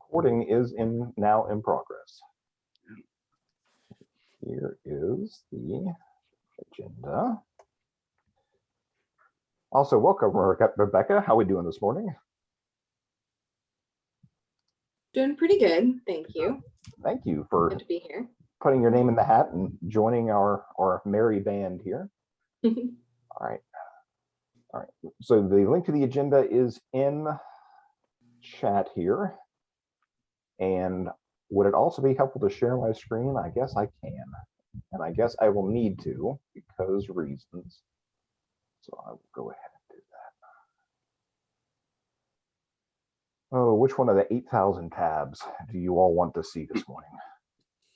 Recording is now in progress. Here is the agenda. Also, welcome, Rebecca. How are we doing this morning? Doing pretty good, thank you. Thank you for Good to be here. putting your name in the hat and joining our merry band here. All right. So the link to the agenda is in chat here. And would it also be helpful to share my screen? I guess I can. And I guess I will need to because reasons. So I will go ahead and do that. Oh, which one of the 8,000 tabs do you all want to see this morning?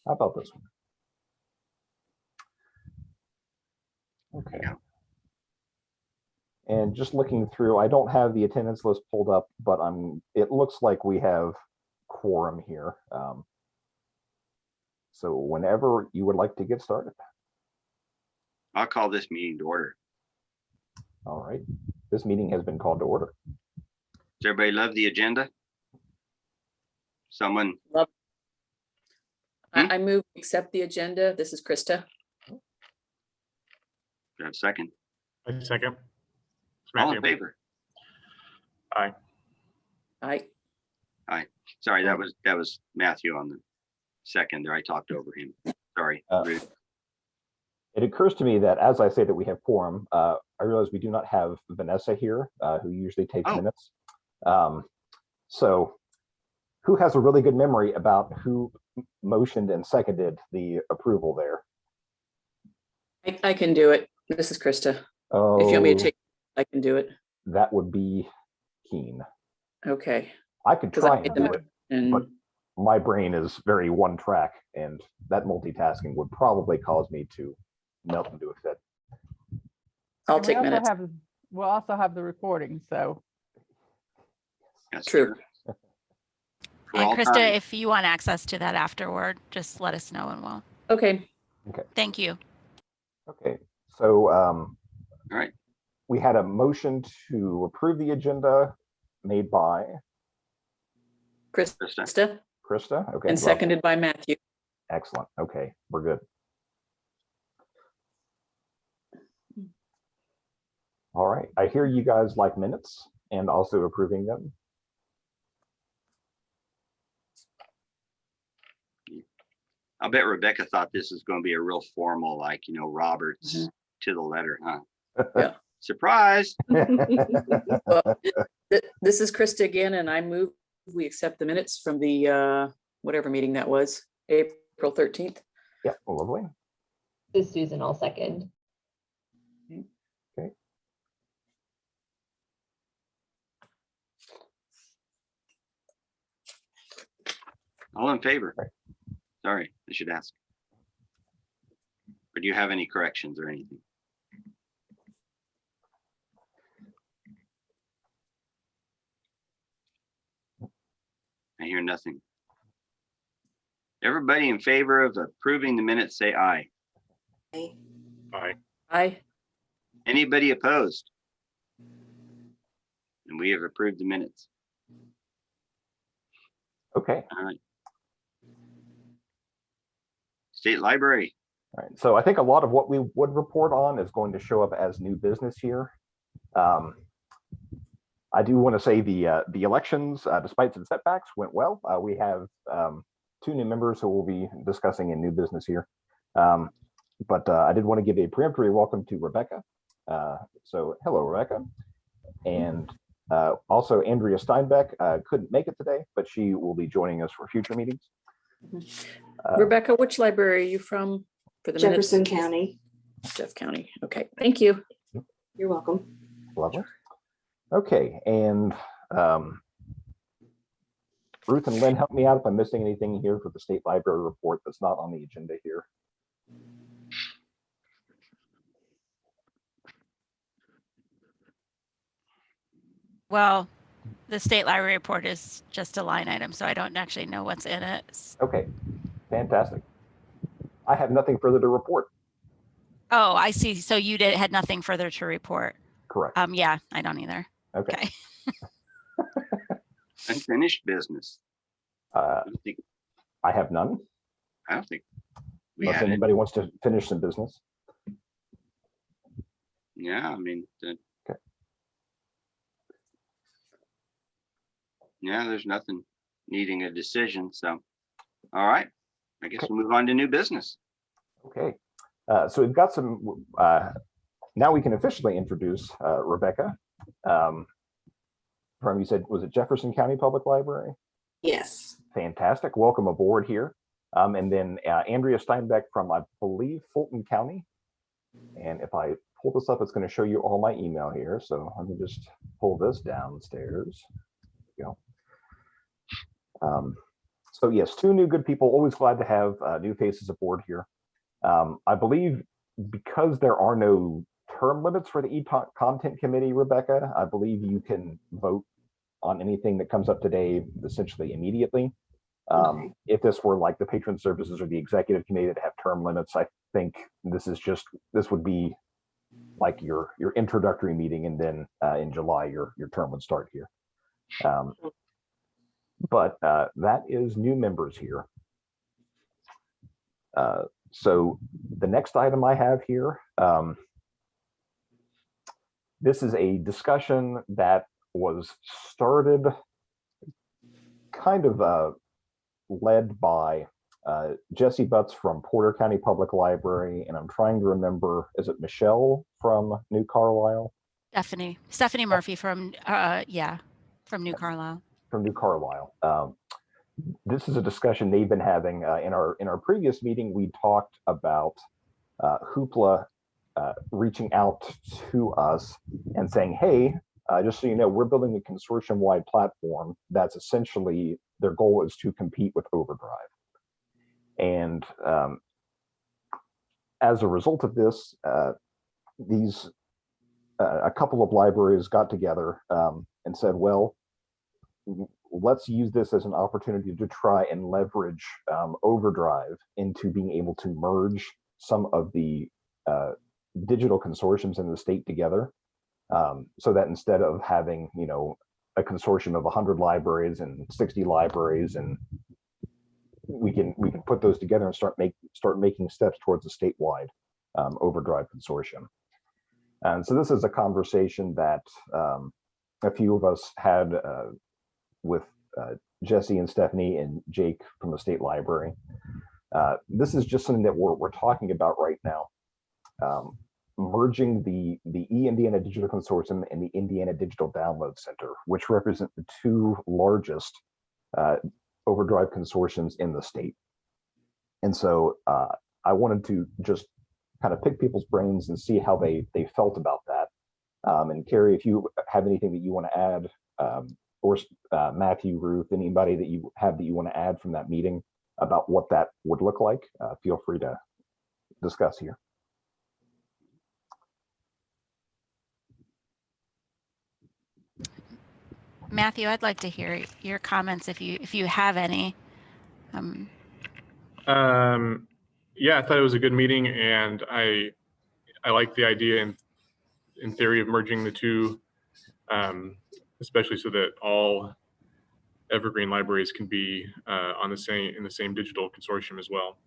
How about this one? Okay. And just looking through, I don't have the attendance list pulled up, but it looks like we have quorum here. So whenever you would like to get started. I'll call this meeting to order. All right. This meeting has been called to order. Does everybody love the agenda? Someone? Love. I move to accept the agenda. This is Krista. Do I have a second? I second. All in favor? Aye. Aye. Sorry, that was Matthew on the second there. I talked over him. Sorry. Rude. It occurs to me that as I say that we have quorum, I realize we do not have Vanessa here, who usually takes minutes. So who has a really good memory about who motioned and seconded the approval there? I can do it. This is Krista. Oh, If you want me to take, I can do it. that would be keen. Okay. I could 'Cause I try made and the do it, And but my brain is very one track, and that multitasking would probably cause me to melt into a fit. I'll And take minutes. We'll also have the recording, so. That's True. For And all Krista, time. if you want access to that afterward, just let us know and we'll. Okay. Thank you. Okay, so All right. we had a motion to approve the agenda made by Krista. Krista. Okay, And lovely. seconded by Matthew. Excellent. Okay, we're good. All right, I hear you guys like minutes and also approving them. I'll bet Rebecca thought this was going to be a real formal, like, Roberts to the letter, huh? Yeah. Surprise. Well, this is Krista again, and I move we accept the minutes from the whatever meeting that was, April 13th. Yeah, lovely. This is Susan, I'll second. Okay. All in favor? Right. Sorry, I should ask. Or do you have any corrections or anything? I hear nothing. Everybody in favor of approving the minutes, say aye. Aye. Aye. Anybody opposed? And we have approved the minutes. Okay. All right. State Library. All right. So I think a lot of what we would report on is going to show up as new business here. I do want to say the elections, despite some setbacks, went well. We have 2 new members who will be discussing in new business here. But I did want to give a peremptory welcome to Rebecca. So hello, Rebecca. And also Andrea Steinbeck couldn't make it today, but she will be joining us for future meetings. Rebecca, which library are you from for the Jefferson minutes? County. Jeff County. Okay, thank you. You're welcome. Lovely. Okay, and Ruth and Lynn, help me out if I'm missing anything here for the state library report that's not on the agenda here. Well, the state library report is just a line item, so I don't actually know what's in it. Okay, fantastic. I have nothing further to report. Oh, I see. So you had nothing further to report. Correct. Yeah, I don't either. Okay. Unfinished business. I don't think, I have none, I don't think we unless had it. anybody wants to finish some business. Yeah, I mean, Okay. yeah, there's nothing needing a decision. So, all right, I guess Okay. we'll move on to new business. Okay. So we've got some, now we can officially introduce Rebecca from, you said, was it Jefferson County Public Library? Yes. Fantastic. Welcome aboard here. And then Andrea Steinbeck from, I believe, Fulton County. And if I pull this up, it's going to show you all my email here. So let me just pull this downstairs. There we go. So yes, two new good people. Always glad to have new faces aboard here. I believe because there are no term limits for the eContent committee, Rebecca, I believe you can vote on anything that comes up today essentially immediately. Okay. If this were like the patron services or the executive committee that have term limits, I think this would be like your introductory meeting, and then in July your term would start here. But that is new members here. So the next item I have here, this is a discussion that was started kind of led by Jesse Butts from Porter County Public Library, and I'm trying to remember, is it Michelle from New Carlisle? Stephanie Murphy from from New Carlisle. From New Carlisle. This is a discussion they've been having in our previous meeting. We talked about Hoopla reaching out to us and saying, hey, just so you know, we're building a consortium-wide platform that's essentially, their goal is to compete with Overdrive. And as a result of this, a couple of libraries got together and said, well, let's use this as an opportunity to try and leverage Overdrive into being able to merge some of the digital consortiums in the state together, so that instead of having, you know, a consortium of 100 libraries and 60 libraries, and we can put those together and start making steps towards a statewide Overdrive consortium. And so this is a conversation that a few of us had with Jesse and Stephanie and Jake from the state library. This is just something that we're talking about right now. Merging the Indiana Digital Consortium and the Indiana Digital Download Center, which represent the two largest Overdrive consortiums in the state. And so I wanted to just kind of pick people's brains and see how they felt about that. And Carrie, if you have anything that you want to add, or Matthew, Ruth, anybody that you have that you want to add from that meeting about what that would look like, feel free to discuss here. Matthew, I'd like to hear your comments if you have any. Yeah, I thought it was a good meeting, and I like the idea in theory of merging the two, especially so that all Evergreen libraries can be in the same digital consortium as well.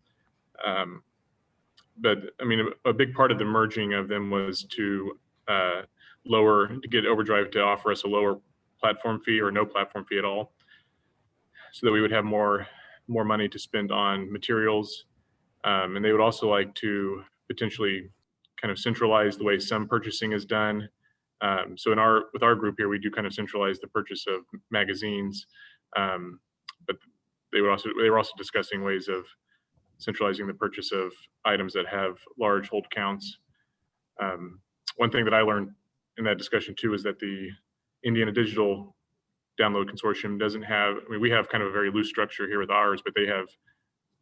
But I mean, a big part of the merging of them was to get Overdrive to offer us a lower platform fee or no platform fee at all, so that we would have more money to spend on materials. And they would also like to potentially kind of centralize the way some purchasing is done. So with our group here, we do kind of centralize the purchase of magazines, but they were also discussing ways of centralizing the purchase of items that have large hold counts. One thing that I learned in that discussion too is that the Indiana Digital Download Consortium doesn't have, I mean, we have kind of a very loose structure here with ours, but they have,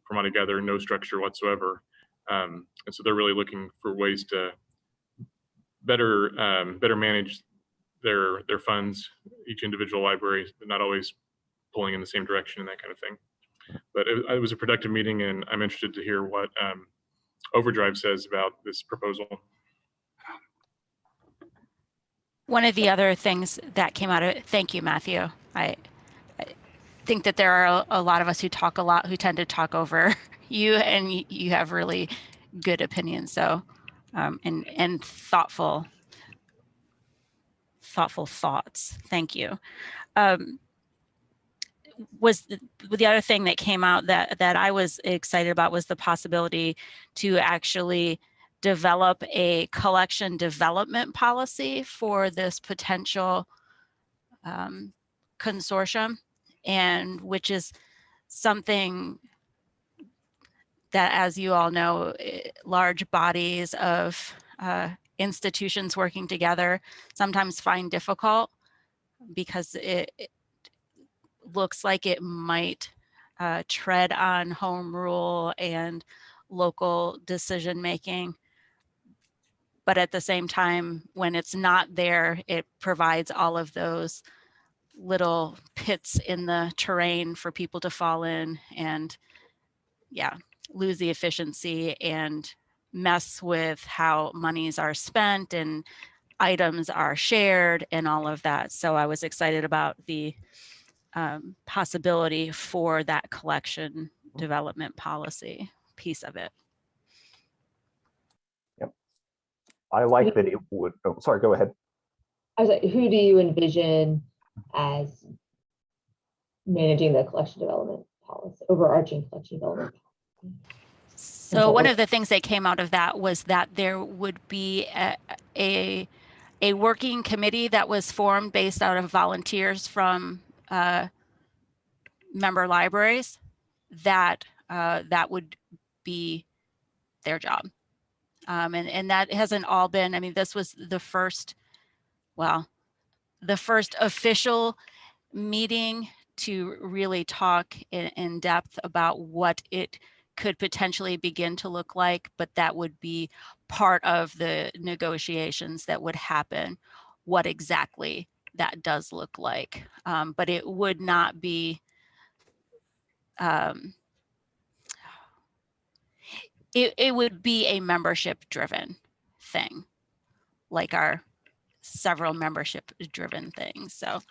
from what I gather, no structure whatsoever. And so they're really looking for ways to better manage their funds, each individual library, not always pulling in the same direction and that kind of thing. But it was a productive meeting, and I'm interested to hear what Overdrive says about this proposal. One of the other things that came out of it, thank you, Matthew. think that there are a lot of us who talk a lot, who tend to talk over you, and you have really good opinions. So, and thoughtful thoughts. Thank you. Was the other thing that came out that I was excited about was the possibility to actually develop a collection development policy for this potential consortium, and which is something that, as you all know, large bodies of institutions working together sometimes find difficult, because it looks like it might tread on home rule and local decision making. But at the same time, when it's not there, it provides all of those little pits in the terrain for people to fall in and, yeah, lose the efficiency and mess with how monies are spent and items are shared and all of that. So I was excited about the possibility for that collection development policy piece of it. Yep. I like that it would, oh, sorry, go ahead. I was like, who do you envision as managing the collection development policy, overarching collection development policy? So one of the things that came out of that was that there would be a working committee that was formed based out of volunteers from member libraries, that would be their job. And that hasn't all been, I mean, this was the first official meeting to really talk in depth about what it could potentially begin to look like, but that would be part of the negotiations that would happen, what exactly that does look like. But it would not be, it would be a membership driven thing, like our several membership driven things. So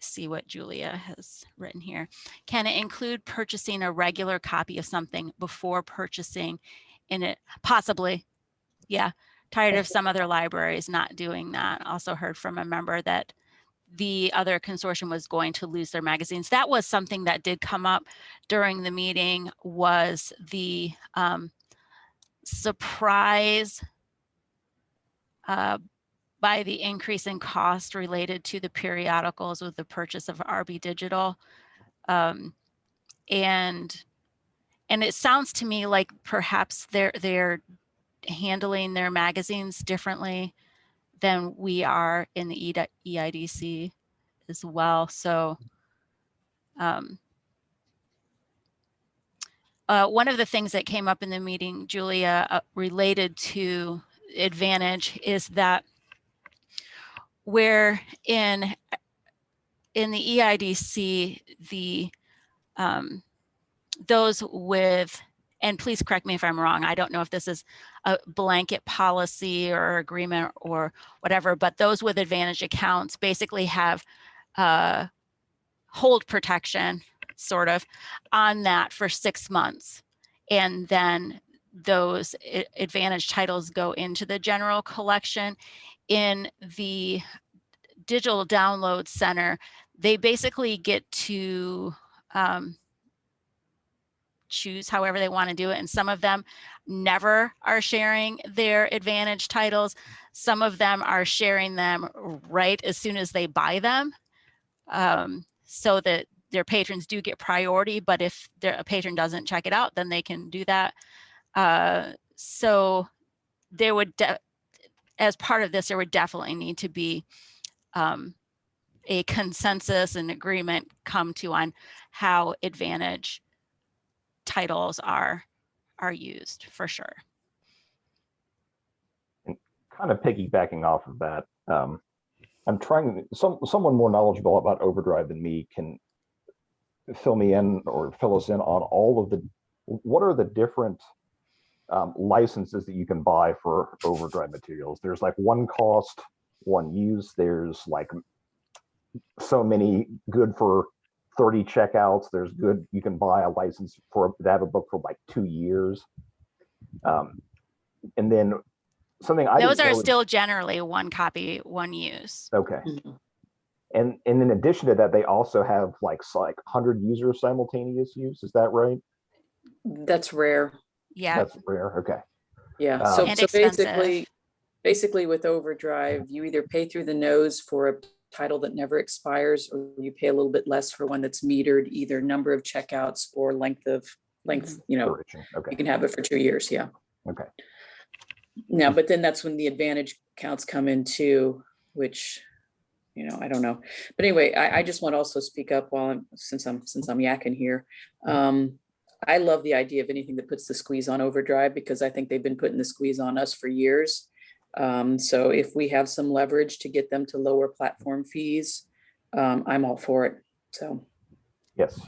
see what Julia has written here. Can it include purchasing a regular copy of something before purchasing in it? Possibly. Yeah. Tired of some other libraries not doing that. Also heard from a member that the other consortium was going to lose their magazines. That was something that did come up during the meeting, was the surprise by the increase in cost related to the periodicals with the purchase of RB Digital. And it sounds to me like perhaps they're handling their magazines differently than we are in the EIDC as well. So one of the things that came up in the meeting, Julia, related to Advantage, is that where in the EIDC, the those with, and please correct me if I'm wrong, I don't know if this is a blanket policy or agreement or whatever, but those with Advantage accounts basically have hold protection, sort of, on that for 6 months. And then those Advantage titles go into the general collection. In the digital download center, they basically get to choose however they want to do it. And some of them never are sharing their Advantage titles. Some of them are sharing them right as soon as they buy them, so that their patrons do get priority. But if a patron doesn't check it out, then they can do that. So there would, as part of this, there would definitely need to be a consensus and agreement come to on how Advantage titles are used, for sure. And kind of piggybacking off of that, I'm trying, someone more knowledgeable about Overdrive than me can fill me in or fill us in on all of the, what are the different licenses that you can buy for Overdrive materials. There's like one cost, one use. There's like so many good for 30 checkouts. There's good, you can buy a license to have a book for like 2 years. And then something I Those didn't are know- still generally one copy, one use. Okay. Mhm. And in addition to that, they also have like 100 users simultaneous use. Is that right? That's rare. Yeah. That's rare. Okay. Yeah, so, And so expensive. basically with Overdrive, you either pay through the nose for a title that never expires, or you pay a little bit less for one that's metered, either number of checkouts or length, you know, Duration. Okay. you can have it for 2 years, yeah. Okay. Now, but then that's when the advantage counts come in too, which, you know, I don't know. But anyway, I just want to also speak up since I'm yakking here. I love the idea of anything that puts the squeeze on Overdrive, because I think they've been putting the squeeze on us for years. So if we have some leverage to get them to lower platform fees, I'm all for it. So. Yes.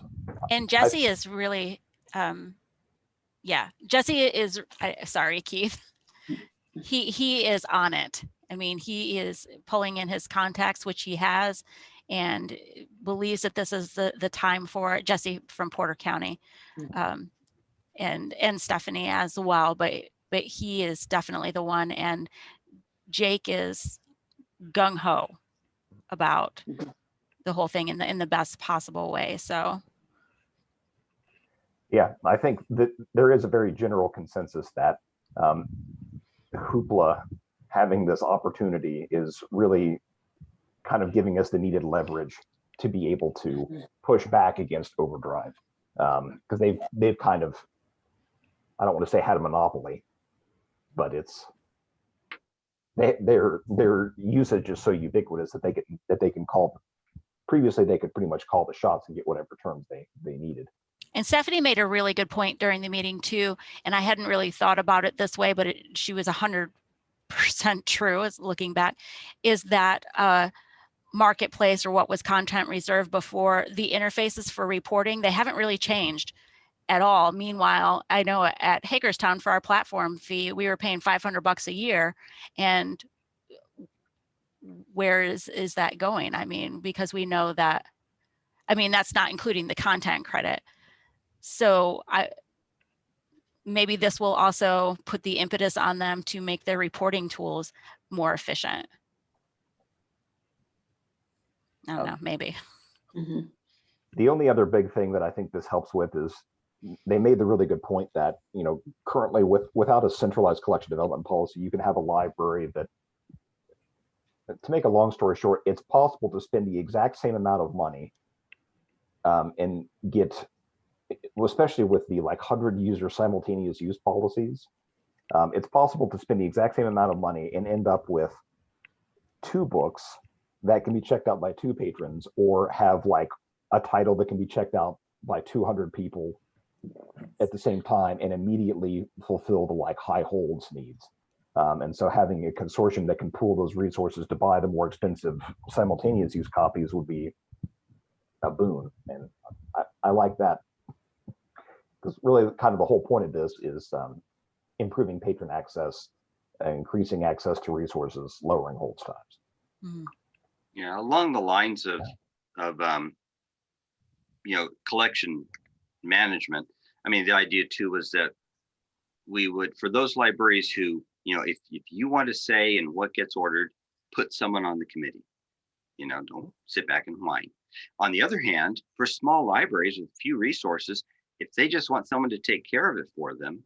And Jesse is really, Jesse is, sorry, Keith. He is on it. I mean, he is pulling in his contacts, which he has, and believes that this is the time for it. Jesse from Porter County, and Stephanie as well, but he is definitely the one, and Jake is gung-ho about the whole thing in the best possible way. So Yeah, I think that there is a very general consensus that Hoopla having this opportunity is really kind of giving us the needed leverage to be able to push back against Overdrive, because they've kind of, I don't want to say had a monopoly, but it's their usage is so ubiquitous that they can call. Previously, they could pretty much call the shots and get whatever terms they needed. And Stephanie made a really good point during the meeting too, and I hadn't really thought about it this way, but she was 100% true as looking back, is that Marketplace, or what was Content Reserve before, the interfaces for reporting, they haven't really changed at all. Meanwhile, I know at Hagerstown for our platform fee, we were paying $500 a year, and where is that going? I mean, because we know that, I mean, that's not including the content credit. So maybe this will also put the impetus on them to make their reporting tools more efficient. I don't know, maybe. The only other big thing that I think this helps with is they made the really good point that, you know, currently without a centralized collection development policy, you can have a library that, to make a long story short, it's possible to spend the exact same amount of money and get, especially with the like 100 user simultaneous use policies, it's possible to spend the exact same amount of money and end up with 2 books that can be checked out by 2 patrons, or have like a title that can be checked out by 200 people at the same time and immediately fulfill the like high holds needs. And so having a consortium that can pool those resources to buy the more expensive simultaneous use copies would be a boon. And I like that, because really kind of the whole point of this is improving patron access, increasing access to resources, lowering hold times. Yeah, along the lines of you know, collection management. I mean, the idea too was that we would, for those libraries who, you know, if you want to say in what gets ordered, put someone on the committee. You know, don't sit back and whine. On the other hand, for small libraries with few resources, if they just want someone to take care of it for them,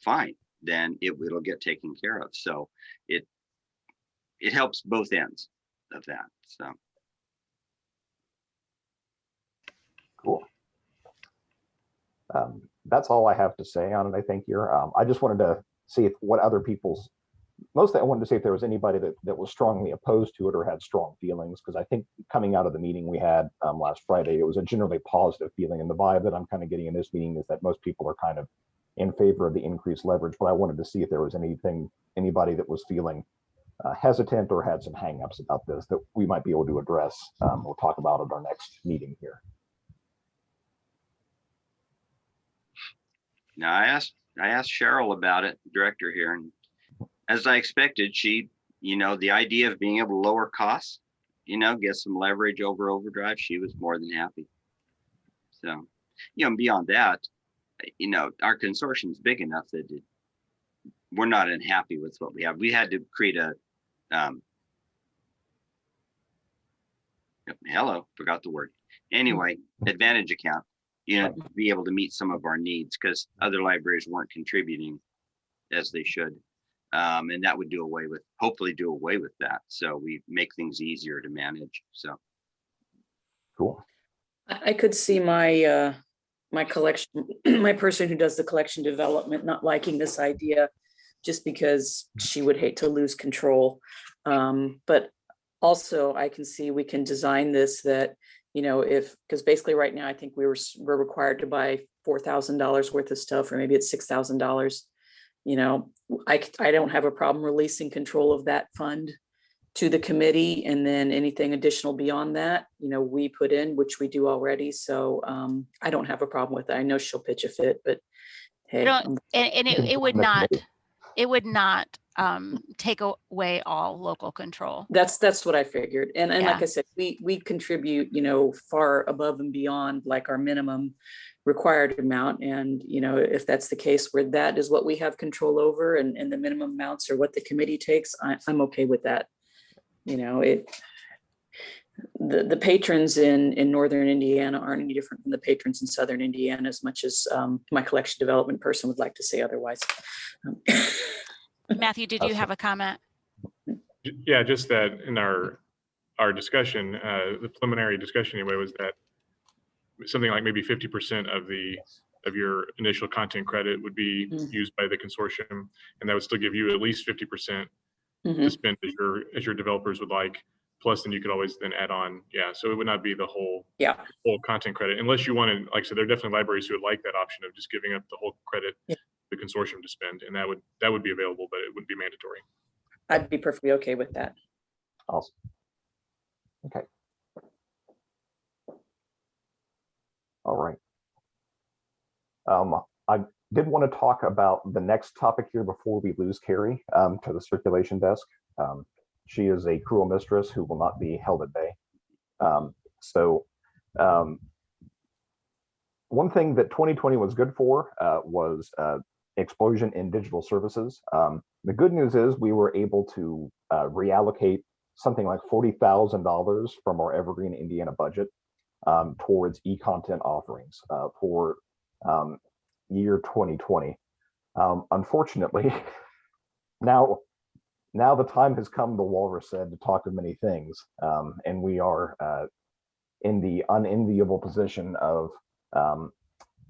fine, then it'll get taken care of. So it helps both ends of that. So cool. That's all I have to say on it, I think. I just wanted to see what other people's, mostly I wanted to see if there was anybody that was strongly opposed to it or had strong feelings, because I think coming out of the meeting we had last Friday, it was a generally positive feeling, and the vibe that I'm kind of getting in this meeting is that most people are kind of in favor of the increased leverage. But I wanted to see if there was anybody that was feeling hesitant or had some hangups about this that we might be able to address or talk about at our next meeting here. now I asked Cheryl about it, director here, and as I expected, she, you know, the idea of being able to lower costs, you know, get some leverage over Overdrive, she was more than happy. So, and beyond that, our consortium is big enough that we're not unhappy with what we have. We had to create a, forgot the word. Anyway, Advantage account, to be able to meet some of our needs because other libraries weren't contributing as they should. And that would hopefully do away with that. So we make things easier to manage. So. Cool. I could see my collection, my person who does the collection development not liking this idea just because she would hate to lose control. But also I can see we can design this that, because basically right now I think we're required to buy $4,000 worth of stuff, or maybe it's $6,000. I don't have a problem releasing control of that fund to the committee, and then anything additional beyond that, we put in, which we do already. So I don't have a problem with it. I know she'll pitch a fit, but hey. It would not take away all local control. That's what I figured. And Yeah. like I said, we contribute, far above and beyond like our minimum required amount. And, if that's the case where that is what we have control over and the minimum amounts are what the committee takes, I'm okay with that. The patrons in Northern Indiana aren't any different from the patrons in Southern Indiana, as much as my collection development person would like to say otherwise. Matthew, did you have a comment? Yeah, just that in our discussion, the preliminary discussion anyway, was that something like maybe 50% of your initial content credit would be used by the consortium, and that would still give you at least 50% to spend as your developers would like. Plus, then you could always then add on. Yeah, so it would not be the whole content credit, unless you wanted, like I said, there are definitely libraries who would like that option of just giving up the whole credit to the consortium to spend, and that would be available, but it wouldn't be mandatory. I'd be perfectly okay with that. Awesome. Okay. All right. I did want to talk about the next topic here before we lose Carrie to the circulation desk. She is a cruel mistress who will not be held at bay. One thing that 2020 was good for was explosion in digital services. The good news is we were able to reallocate something like $40,000 from our Evergreen Indiana budget towards eContent offerings for year 2020. Unfortunately, now the time has come, the walrus said, to talk of many things, and we are in the unenviable position of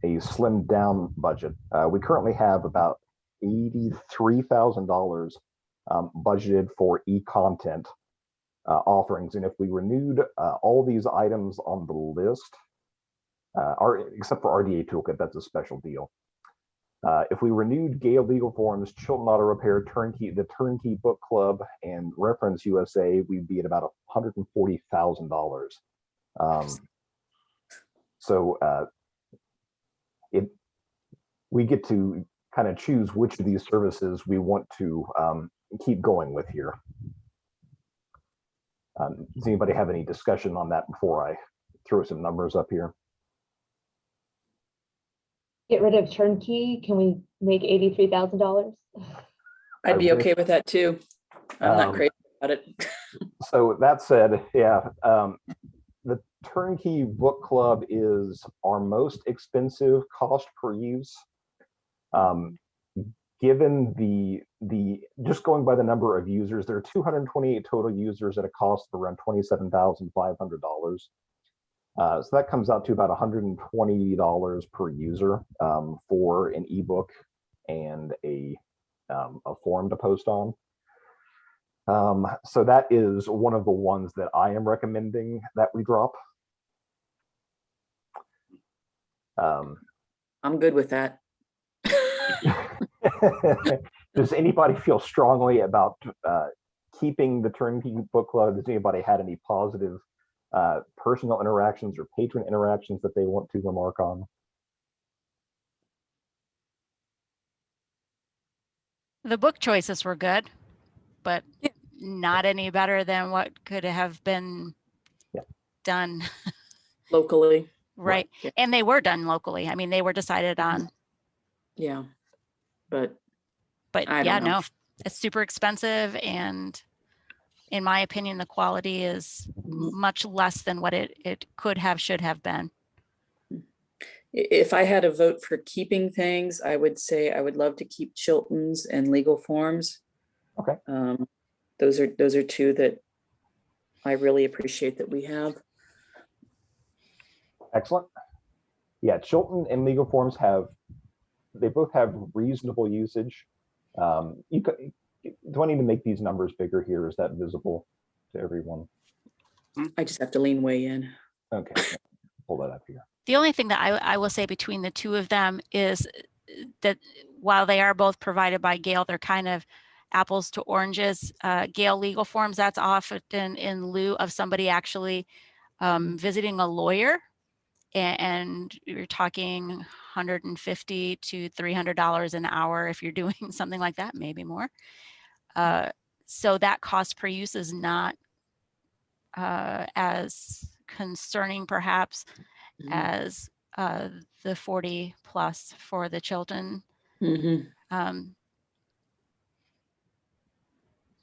a slimmed down budget. We currently have about $83,000 budgeted for eContent offerings, and if we renewed all these items on the list, except for RDA Toolkit, that's a special deal. If we renewed Gale Legal Forms, Chilton Auto Repair, the Turnkey Book Club, and Reference USA, we'd be at about $140,000. We get to kind of choose which of these services we want to keep going with here. Does anybody have any discussion on that before I throw some numbers up here? Get rid of turnkey. Can we make $83,000? I'd be okay with that too. I'm not crazy about it. So that said, yeah, the Turnkey Book Club is our most expensive cost per use. Given the just going by the number of users, there are 228 total users at a cost of around $27,500. So that comes out to about $120 per user for an ebook and a form to post on. So that is one of the ones that I am recommending that we drop. I'm good with that. Does anybody feel strongly about keeping the Turnkey Book Club? Does anybody had any positive personal interactions or patron interactions that they want to remark on? The book choices were good, but not any better than what could have been done Locally. right? Yeah. And they were done locally. I mean, they were decided on, Yeah, but but I yeah, don't know. no, it's super expensive. And in my opinion, the quality is Mhm. much less than what it could have, should have been. If I had a vote for keeping things, I would say I would love to keep Chilton's and legal forms. Okay. Those are two that I really appreciate that we have. Excellent. Yeah, Chilton and legal forms they both have reasonable usage. You could, do I need to make these numbers bigger here? Is that visible to everyone? I just have to lean way in. Okay, pull that up here. The only thing that I will say between the two of them is that while they are both provided by Gale, they're kind of apples to oranges. Gale legal forms, that's often in lieu of somebody actually visiting a lawyer, and you're talking $150 to $300 an hour if you're doing something like that, maybe more. So that cost per use is not as concerning perhaps as the 40 plus for the Chilton.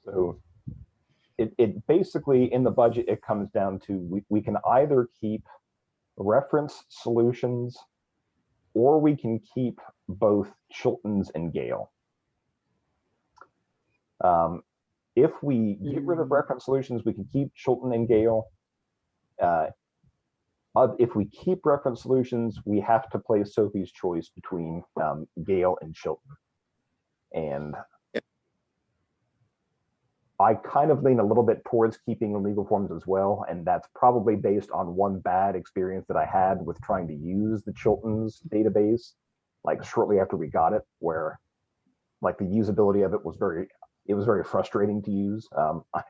So it basically, in the budget, it comes down to we can either keep reference solutions or we can keep both Chilton's and Gale. If we get rid of reference solutions, we can keep Chilton and Gale. If we keep reference solutions, we have to play Sophie's choice between Gale and Chilton. And I kind of lean a little bit towards keeping the legal forms as well. And that's probably based on one bad experience that I had with trying to use the Chilton's database, like shortly after we got it, where like the usability of it was very frustrating to use.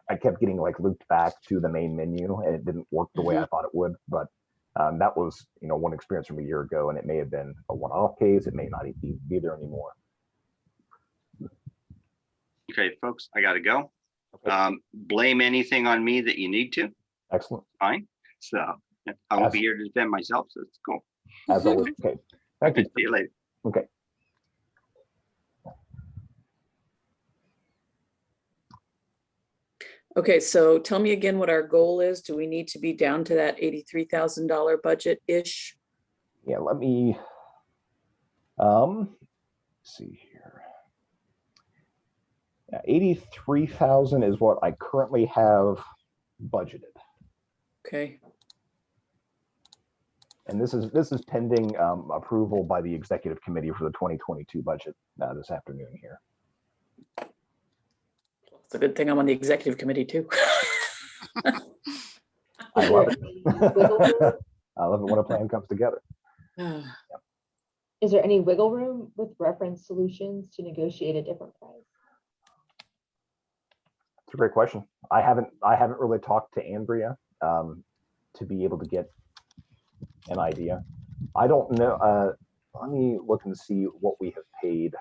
I kept getting like looped back to the main menu and it didn't work the way I thought it would. But that was, one experience from a year ago, and it may have been a one-off case. It may not even be there anymore. Okay, folks, I got to go. Okay. Blame anything on me that you need to. Excellent. Fine. So I won't be here to defend myself. So it's cool. As always. Okay. Thank you. See you later. Okay. Okay, so tell me again what our goal is. Do we need to be down to that $83,000 budget-ish? Yeah, let me see here. Yeah, 83,000 is what I currently have budgeted. Okay. And this is pending approval by the executive committee for the 2022 budget this afternoon here. It's a good thing I'm on the executive committee too. I love it. I love it when a plan comes together. Is there any wiggle room with reference solutions to negotiate a different price? It's a great question. I haven't really talked to Andrea to be able to get an idea. I don't know. Let me look and see what we have paid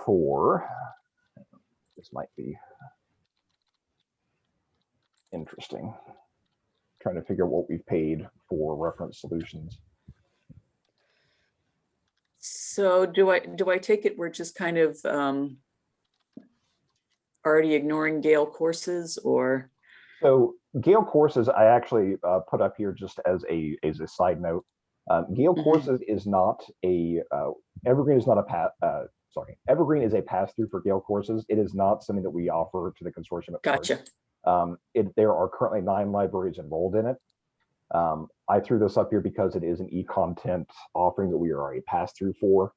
for. This might be interesting. Trying to figure out what we've paid for reference solutions. So do I take it we're just kind of already ignoring Gale courses, or? So Gale courses, I actually put up here just as a side note. Gale courses is not a Evergreen is not a Evergreen is a pass-through for Gale courses. It is not something that we offer to the consortium at large. Gotcha. There are currently 9 libraries enrolled in it. I threw this up here because it is an eContent offering that we are a pass-through for.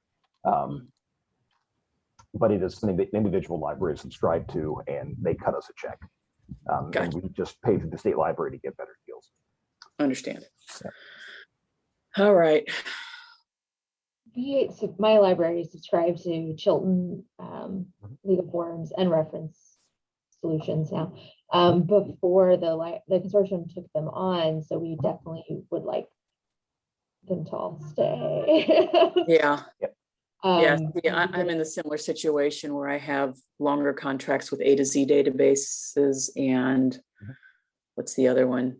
But it is something that individual libraries subscribe to, and they cut us a check. Gotcha. And we just pay through the state library to get better deals. Understand. Yeah. All right. My library subscribed to Chilton legal forms and reference solutions now before the consortium took them on, so we definitely would like them to all stay. Yeah. Yeah, I'm in a similar situation where I have longer contracts with A to Z databases and what's the other one?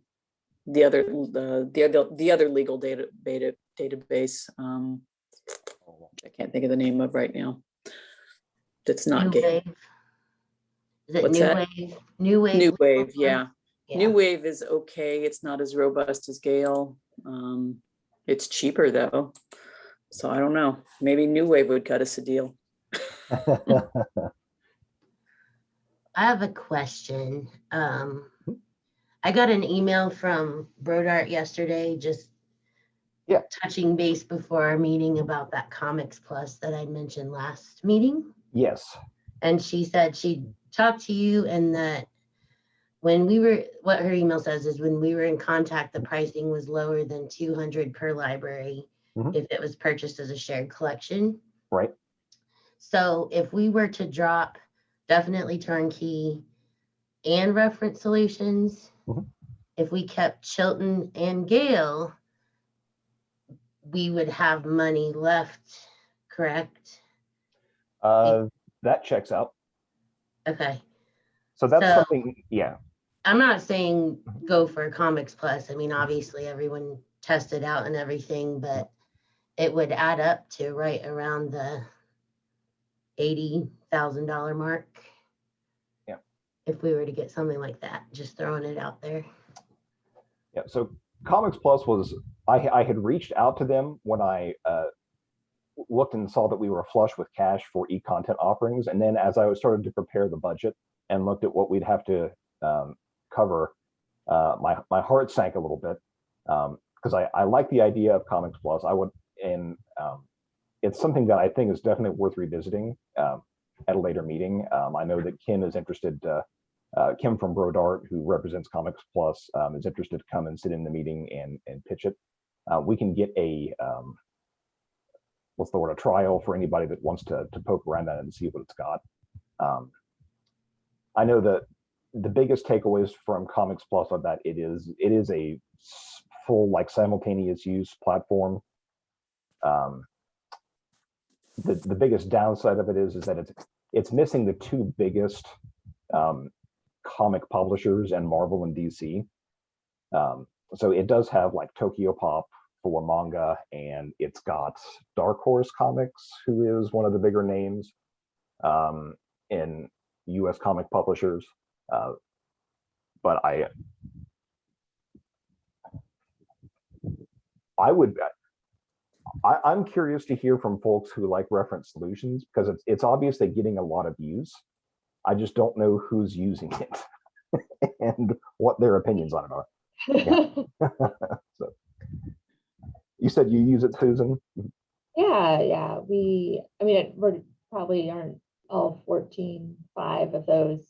the other legal database. I can't think of the name of right now. That's not New Gale. Wave. Is it What's New that? Wave? New Wave. New legal Wave, form? yeah. Yeah. New Wave is okay. It's not as robust as Gale. It's cheaper though. So I don't know. Maybe New Wave would cut us a deal. I have a question. I got an email from Brodart yesterday, just Yeah. touching base before our meeting about that Comics Plus that I mentioned last meeting. Yes. And she said she talked to you and that when we were, what her email says is when we were in contact, the pricing was lower than 200 per library if it was purchased as a shared collection. Right. So if we were to drop definitely turnkey and reference solutions, if we kept Chilton and Gale, we would have money left, correct? That checks out. Okay. So that's So- something, yeah. I'm not saying go for Comics Plus. I mean, obviously everyone tested out and everything, but it would add up to right around the $80,000 mark. Yeah. If we were to get something like that, just throwing it out there. Yeah. So Comics Plus was, I had reached out to them when I looked and saw that we were flush with cash for eContent offerings. And then as I was started to prepare the budget and looked at what we'd have to cover, my heart sank a little bit because I like the idea of Comics Plus. I would, and it's something that I think is definitely worth revisiting at a later meeting. I know that Kim is interested. Kim from Brodart, who represents Comics Plus, is interested to come and sit in the meeting and pitch it. We can get a what's the word, a trial for anybody that wants to poke around that and see what it's got. I know that the biggest takeaways from Comics Plus are that it is a full like simultaneous use platform. The biggest downside of it is that it's missing the two biggest comic publishers and Marvel and DC. So it does have like Tokyo Pop for manga, and it's got Dark Horse Comics, who is one of the bigger names in US comic publishers. But I'm curious to hear from folks who like reference solutions, because it's obvious they're getting a lot of views. I just don't know who's using it and what their opinions on it are. Yeah. So you said you use it, Susan? Yeah. We probably aren't all 14.5 of those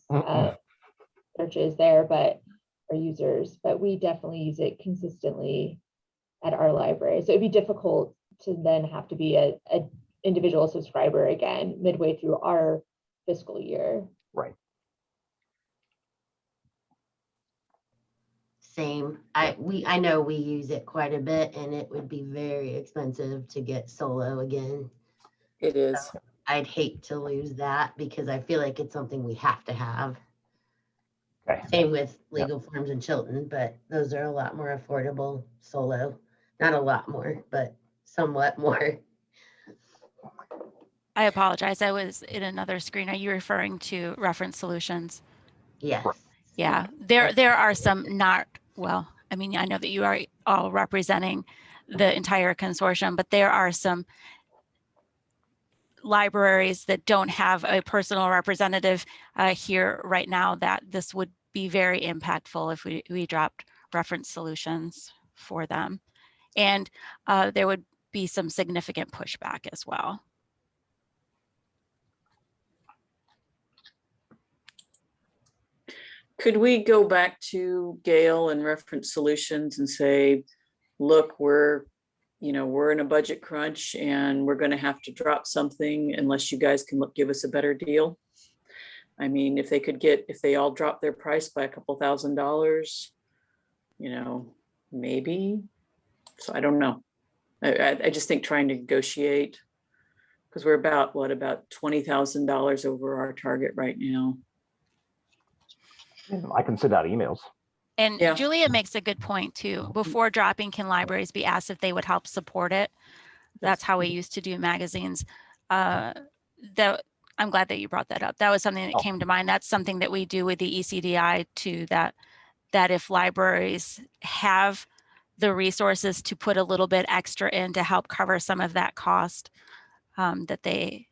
searches there, but our users, but we definitely use it consistently at our library. So it'd be difficult to then have to be a individual subscriber again midway through our fiscal year. Right. Same. I know we use it quite a bit, and it would be very expensive to get solo again. It is. I'd hate to lose that because I feel like it's something we have to have. Okay. Same with Legal Forms and Chilton, but those are a lot more affordable solo. Not a lot more, but somewhat more. I apologize. I was in another screen. Are you referring to reference solutions? Yes. Yeah, there are some not, well, I mean, I know that you are all representing the entire consortium, but there are some libraries that don't have a personal representative here right now that this would be very impactful if we dropped reference solutions for them. And there would be some significant pushback as well. Could we go back to Gale and reference solutions and say, look, we're in a budget crunch and we're going to have to drop something unless you guys can give us a better deal? I mean, if they all drop their price by a couple $1,000s, maybe. So I don't know. I just think trying to negotiate, because we're about $20,000 over our target right now. I can send out emails. And Yeah. Julia makes a good point too. Before dropping, can libraries be asked if they would help support it? That's how we used to do magazines. That I'm glad that you brought that up. That was something that came to mind. That's something that we do with the ECDI too, that if libraries have the resources to put a little bit extra in to help cover some of that cost, that they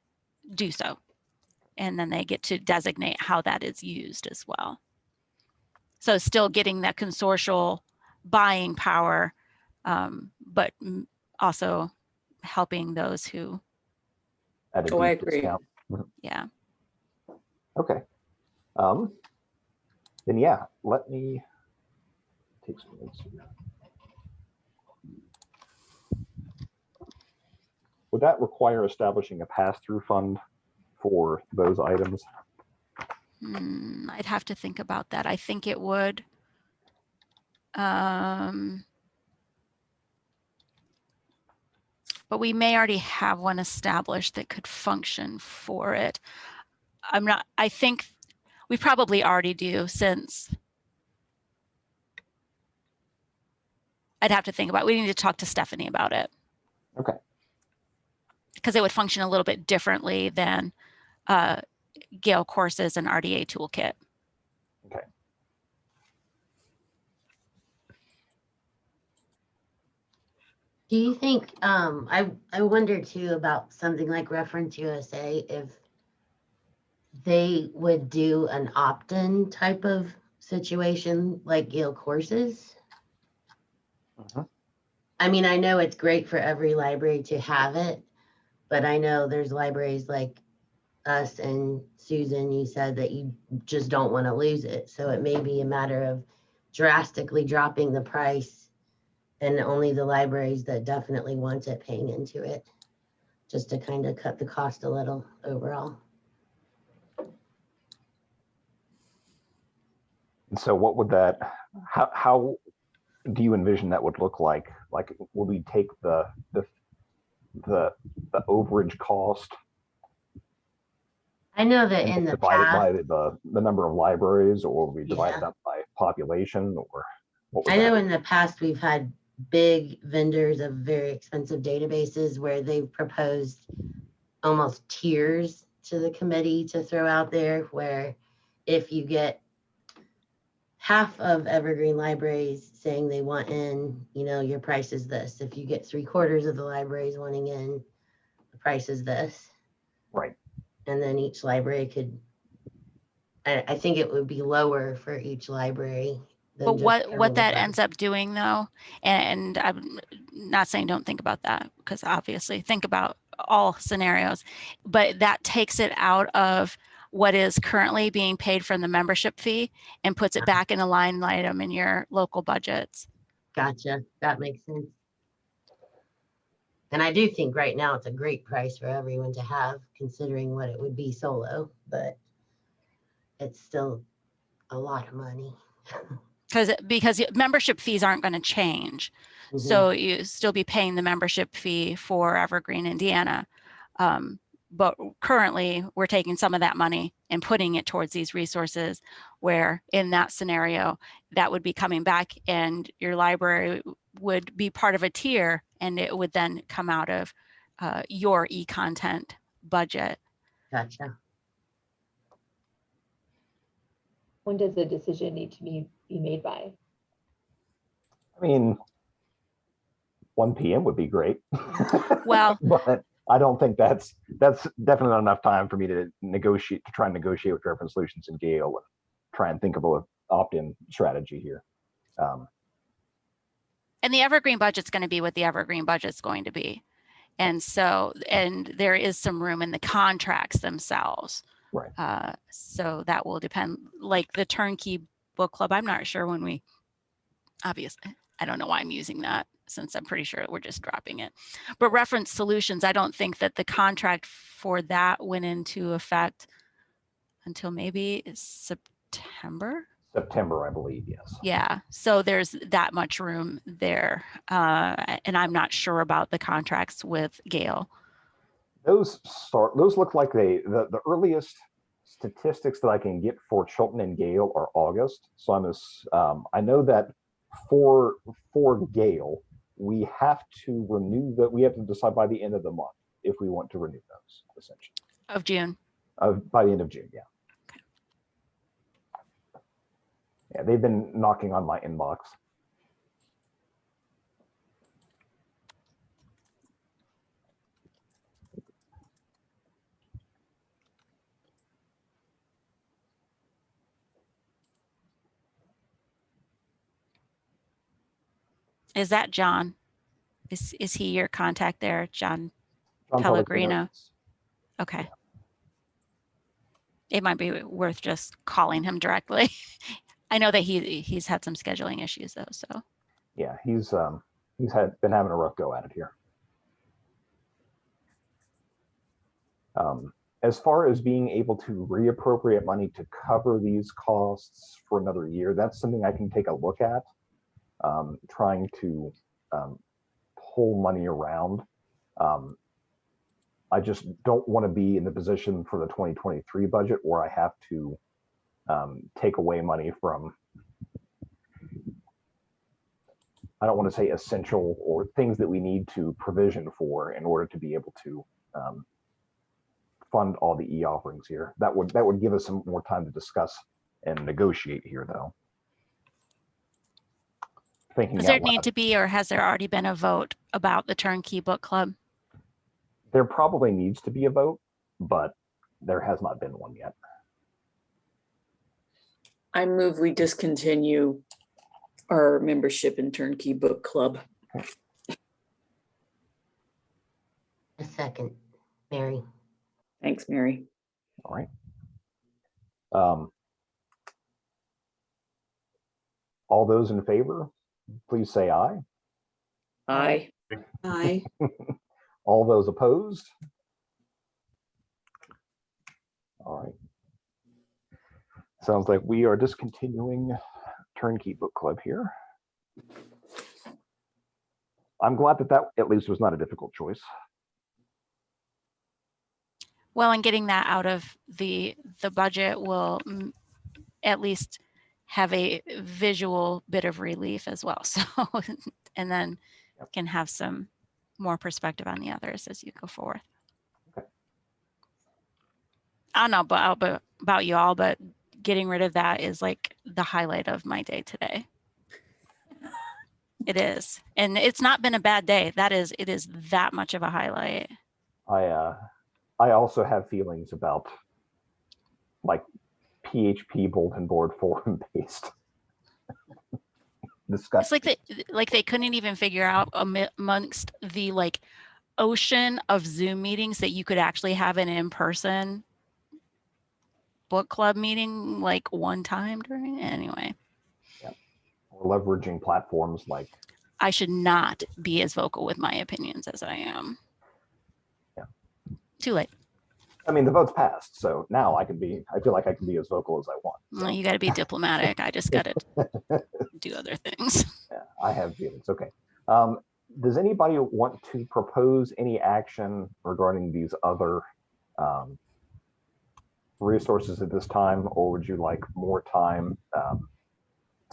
do so. And then they get to designate how that is used as well. So still getting that consortial buying power, but also helping those who, At a Oh, I deep agree. discount. yeah. Okay. Then yeah, let me take some notes here. Would that require establishing a pass-through fund for those items? I'd have to think about that. I think it would. But we may already have one established that could function for it. I think we probably already do, since I'd have to think about it. We need to talk to Stephanie about it. Okay. Because it would function a little bit differently than Gale courses and RDA toolkit. Okay. Do you think, I wonder too about something like Reference USA, if they would do an opt-in type of situation like Gale courses? I mean, I know it's great for every library to have it, but I know there's libraries like us and Susan, you said that you just don't want to lose it. So it may be a matter of drastically dropping the price and only the libraries that definitely want it paying into it, just to kind of cut the cost a little overall. And so what would that, how do you envision that would look like? Like, would we take the overage cost? I know that in the divided past, by the number of libraries, or we divide it Yeah. up by population, or what would I know that in the past we've had big vendors of very expensive databases where they've proposed almost tiers to the committee to throw out there, where if you get half of Evergreen libraries saying they want in, you know, your price is this. If you get 3/4 of the libraries wanting in, the price is this. Right. And then each library could, I think it would be lower for each library. But what that ends up doing though, and I'm not saying don't think about that, because obviously think about all scenarios, but that takes it out of what is currently being paid from the membership fee and puts it back in a line item in your local budgets. Gotcha. That makes sense. And I do think right now it's a great price for everyone to have, considering what it would be solo, but it's still a lot of money. Because membership fees aren't going to change. So you still be paying the membership fee for Evergreen Indiana. But currently we're taking some of that money and putting it towards these resources, where in that scenario, that would be coming back and your library would be part of a tier, and it would then come out of your eContent budget. Gotcha. When does the decision need to be made by? I mean, 1 p.m. would be great. Well, but I don't think that's definitely not enough time for me to try and negotiate with Reference Solutions and Gale and try and think of an opt-in strategy here. And the Evergreen budget's going to be what the Evergreen budget's going to be. And so, and there is some room in the contracts themselves. Right. So that will depend, like the turnkey book club. I'm not sure when we, obviously, I don't know why I'm using that, since I'm pretty sure we're just dropping it. But Reference Solutions, I don't think that the contract for that went into effect until maybe September. September, I believe, yes. Yeah, so there's that much room there. And I'm not sure about the contracts with Gale. Those look like the earliest statistics that I can get for Chilton and Gale are August. So I know that for Gale, we have to renew that. We have to decide by the end of the month if we want to renew those, essentially. Of June. By the end of June, yeah. Okay. Yeah, they've been knocking on my inbox. Is that John? Is he your contact there, John John Pellegrino? yes. Okay. It might be worth just calling him directly. I know that he's had some scheduling issues though, so. Yeah, he's been having a rough go at it here. As far as being able to reappropriate money to cover these costs for another year, that's something I can take a look at. Trying to pull money around. I just don't want to be in the position for the 2023 budget where I have to take away money from, I don't want to say essential or things that we need to provision for in order to be able to fund all the e-offerings here. That would give us some more time to discuss and negotiate here, though. Does there need to be, or has there already been a vote about the Turnkey Book Club? There probably needs to be a vote, but there has not been one yet. I move we discontinue our membership in Turnkey Book Club. A second, Mary. Thanks, Mary. All right. All those in favor, please say aye. Aye. Aye. All those opposed? All right. Sounds like we are discontinuing Turnkey Book Club here. I'm glad that at least was not a difficult choice. Well, and getting that out of the budget will at least have a visual bit of relief as well. So, and then can have some more perspective on the others as you go forward. Okay. I don't know about you all, but getting rid of that is like the highlight of my day today. It is. And it's not been a bad day. It is that much of a highlight. I also have feelings about like PHP bulletin board forum based discussion. It's like they couldn't even figure out amongst the like ocean of Zoom meetings that you could actually have an in-person book club meeting like one time during anyway. Yeah. We're leveraging platforms like. I should not be as vocal with my opinions as I am. Yeah. Too late. I mean, the vote's passed, so now I feel like I can be as vocal as I want. So. Well, you got to be diplomatic. I just got to do other things. Yeah, I have feelings. Okay. Does anybody want to propose any action regarding these other resources at this time, or would you like more time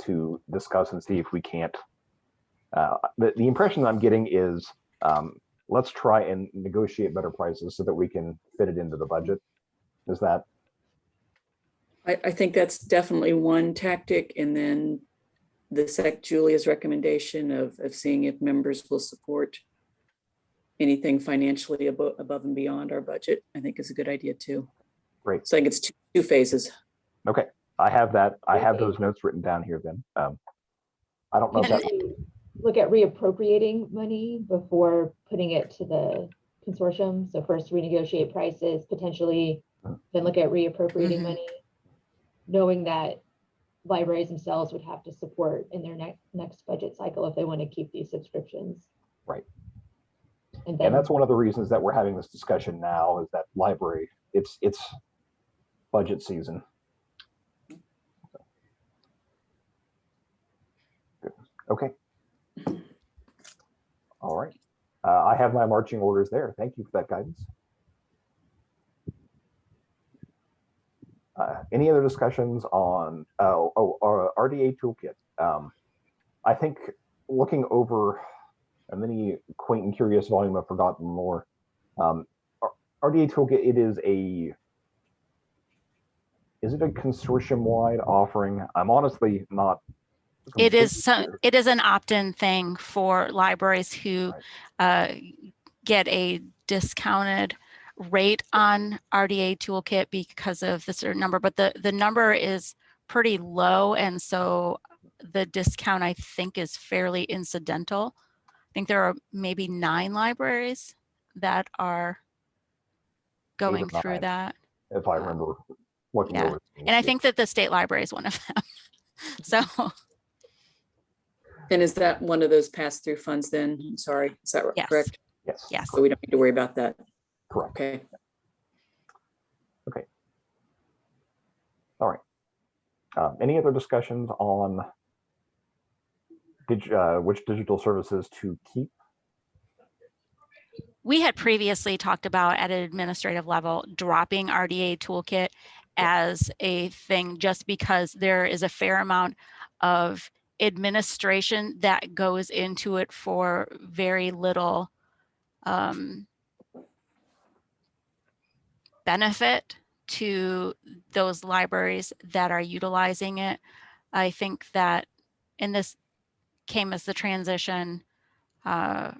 to discuss and see if we can't? The impression that I'm getting is let's try and negotiate better prices so that we can fit it into the budget. Is that? I think that's definitely one tactic. And then Julia's recommendation of seeing if members will support anything financially above and beyond our budget, I think is a good idea too. Great. So I think it's two phases. Okay, I have that. I have those notes written down here then. I don't know if that. Look at reappropriating money before putting it to the consortium. So first renegotiate prices, potentially, then look at reappropriating money, knowing that libraries themselves would have to support in their next budget cycle if they want to keep these subscriptions. Right. And that's one of the reasons that we're having this discussion now is that library, it's budget season. Good. Okay. All right. I have my marching orders there. Thank you for that guidance. Any other discussions on RDA toolkit? I think looking over a many quaint and curious volume of Forgotten Lore, RDA toolkit, is it a consortium-wide offering? I'm honestly not. It is sure. it is an opt-in thing for libraries who get a discounted rate on RDA toolkit because of the certain number, but the number is pretty low, and so the discount I think is fairly incidental. I think there are maybe 9 libraries that are going through 9, that. if I remember looking Yeah, over. and I think that the state library is one of them. So. And is that one of those pass-through funds then? I'm sorry, is that Yes. correct? Yes. Yes. So we don't need to worry about that. Correct. Okay. Okay. All right. Any other discussions on which digital services to keep? We had previously talked about at an administrative level dropping RDA toolkit as a thing, just because there is a fair amount of administration that goes into it for very little benefit to those libraries that are utilizing it. I think that, and this came as the transition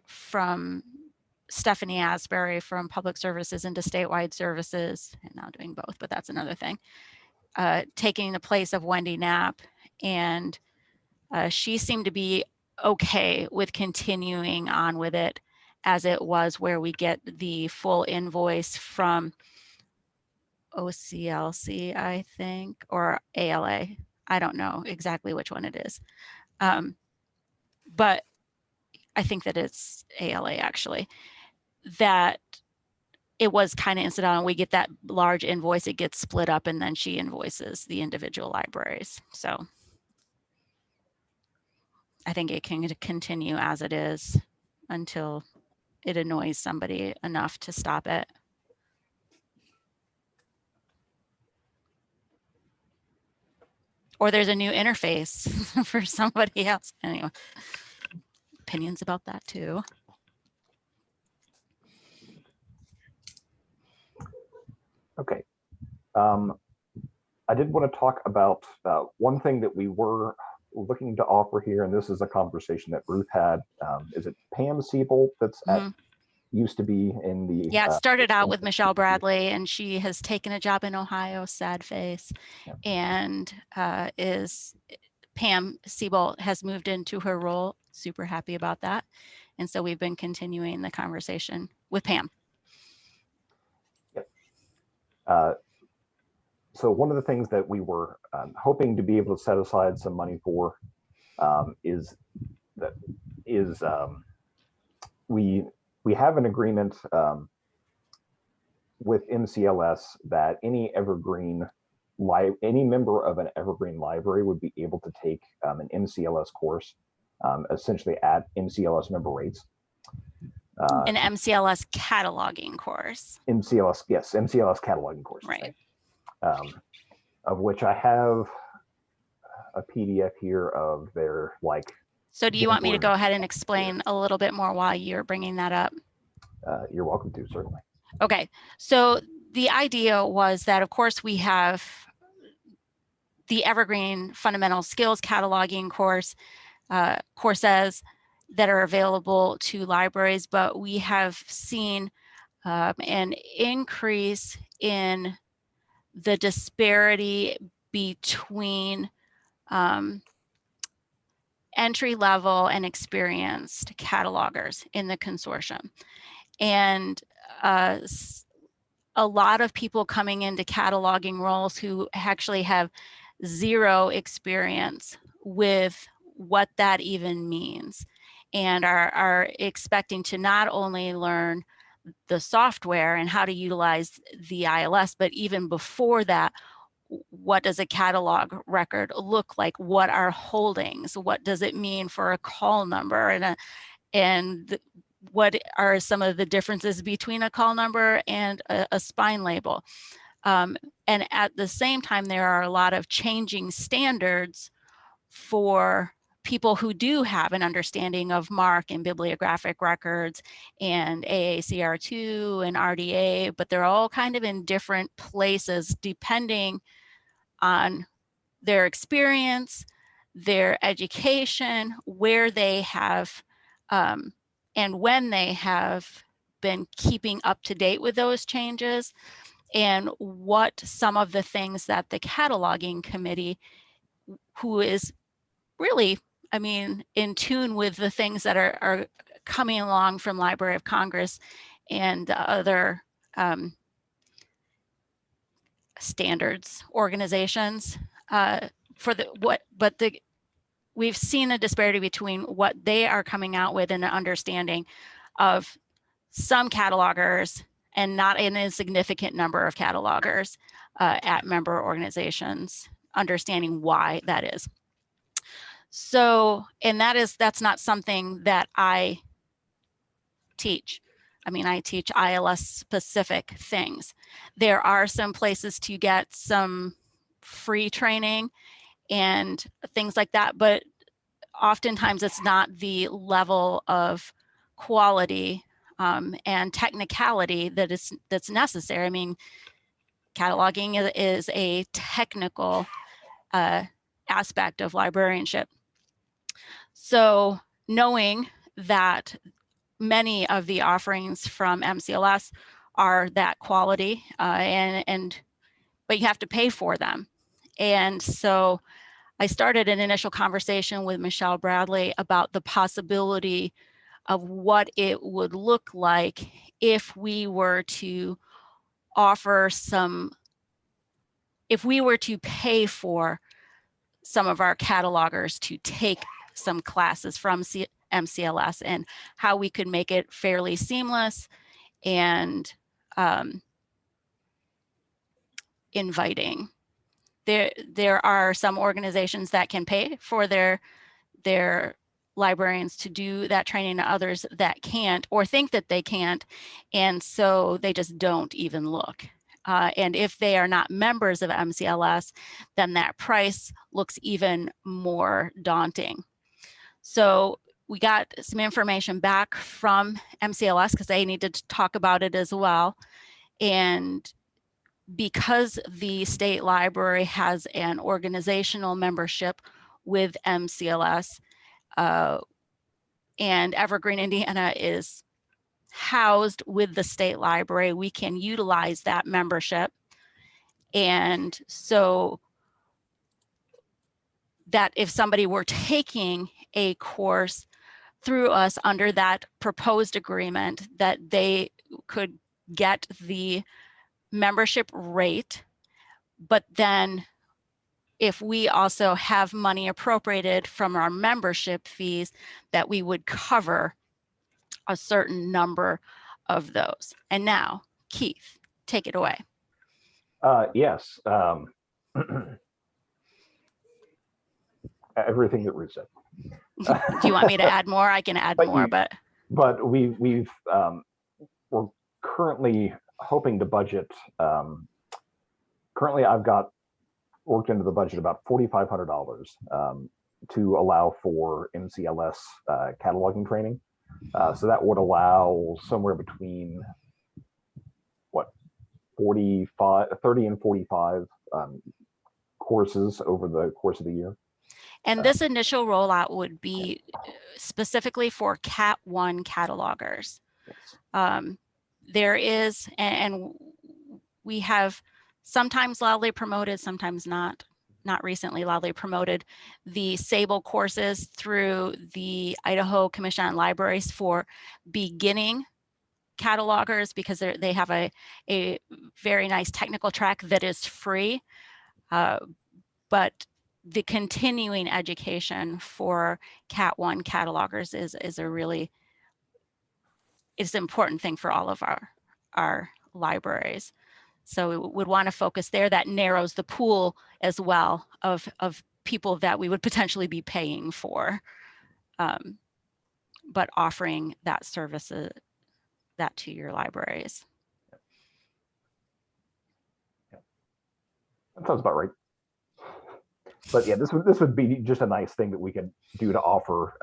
from Stephanie Asbury from public services into statewide services, and now doing both, but that's another thing, taking the place of Wendy Knapp. And she seemed to be okay with continuing on with it as it was, where we get the full invoice from OCLC, I think, or ALA. I don't know exactly which one it is. But I think that it's ALA actually, that it was kind of incidental. We get that large invoice, it gets split up, and then she invoices the individual libraries. So I think it can continue as it is until it annoys somebody enough to stop it. Or there's a new interface for somebody else. Anyway, opinions about that too. Okay. I did want to talk about one thing that we were looking to offer here, and this is a conversation that Ruth had. Is it Pam Siebel that's at used to be in the it started out with Michelle Bradley, and she has taken a job in Ohio, sad face, and is Pam Siebel has moved into her role. Super happy about that, and so we've been continuing the conversation with Pam. Yep. So one of the things that we were hoping to be able to set aside some money for we have an agreement with MCLS that any member of an Evergreen library would be able to take an MCLS course, essentially at MCLS member rates. An MCLS cataloging course. MCLS cataloging course. Right. Of which I have a PDF here of their So do you want me to go ahead and explain a little bit more while you're bringing that up? You're welcome to, certainly. Okay, so the idea was that, of course, we have the Evergreen Fundamental Skills Cataloging course, courses that are available to libraries, but we have seen an increase in the disparity between entry level and experienced catalogers in the consortium. And a lot of people coming into cataloging roles who actually have zero experience with what that even means, and are expecting to not only learn the software and how to utilize the ILS, but even before that, what does a catalog record look like? What are holdings? What does it mean for a call number? And what are some of the differences between a call number and a spine label? And at the same time, there are a lot of changing standards for people who do have an understanding of MARC and bibliographic records and AACR2 and RDA, but they're all kind of in different places depending on their experience, their education, where they have, and when they have been keeping up to date with those changes, and what some of the things that the cataloging committee, who is really, I mean, in tune with the things that are coming along from Library of Congress and other standards organizations for the what, but the we've seen a disparity between what they are coming out with and an understanding of some catalogers and not an insignificant number of catalogers at member organizations, understanding why that is. So, and that's not something that I teach. I mean, I teach ILS specific things. There are some places to get some free training and things like that, but oftentimes it's not the level of quality and technicality that's necessary. I mean, cataloging is a technical aspect of librarianship. So knowing that many of the offerings from MCLS are that quality but you have to pay for them. And so I started an initial conversation with Michelle Bradley about the possibility of what it would look like if we were to offer if we were to pay for some of our catalogers to take some classes from MCLS, and how we could make it fairly seamless and inviting. There are some organizations that can pay for their librarians to do that training, and others that can't or think that they can't, and so they just don't even look. And if they are not members of MCLS, then that price looks even more daunting. So we got some information back from MCLS because they needed to talk about it as well. And because the state library has an organizational membership with MCLS, and Evergreen, Indiana is housed with the state library, we can utilize that membership. And so that if somebody were taking a course through us under that proposed agreement, that they could get the membership rate, but then if we also have money appropriated from our membership fees, that we would cover a certain number of those. And now, Keith, take it away. Yes. Everything that Ruth said. Do you want me to add more? I can add more, but we're currently hoping to budget. Currently, I've got worked into the budget about $4,500 to allow for MCLS cataloging training. So that would allow somewhere between 30 and 45 courses over the course of the year. And this initial rollout would be specifically for Cat 1 catalogers. Yes. There is, and we have sometimes loudly promoted, sometimes not recently loudly promoted, the SABLE courses through the Idaho Commission on Libraries for beginning catalogers, because they have a very nice technical track that is free, but the continuing education for Cat 1 catalogers is a really, it's an important thing for all of our libraries. So we would want to focus there. That narrows the pool as well of people that we would potentially be paying for, but offering that service, that to your libraries. That sounds about right. But yeah, this would be just a nice thing that we could do to offer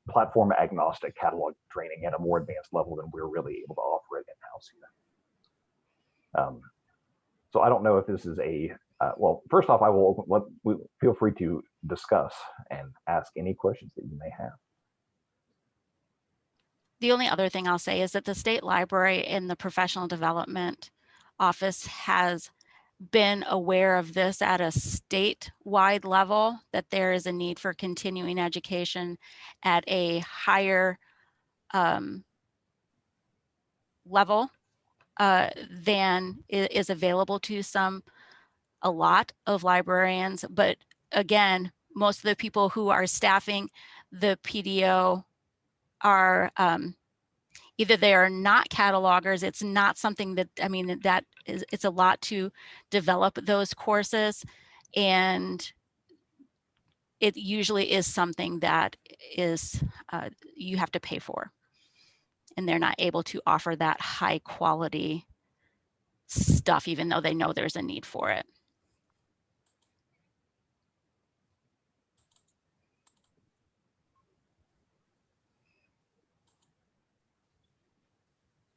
platform agnostic catalog training at a more advanced level than we're really able to offer it in-house here. So I don't know if this is a, well, first off, I will feel free to discuss and ask any questions that you may have. The only other thing I'll say is that the state library in the professional development office has been aware of this at a statewide level, that there is a need for continuing education at a higher level than is available to a lot of librarians. But again, most of the people who are staffing the PDO are either they are not catalogers. It's not something that, I mean, that is, it's a lot to develop those courses, and it usually is something that is you have to pay for, and they're not able to offer that high quality stuff, even though they know there's a need for it.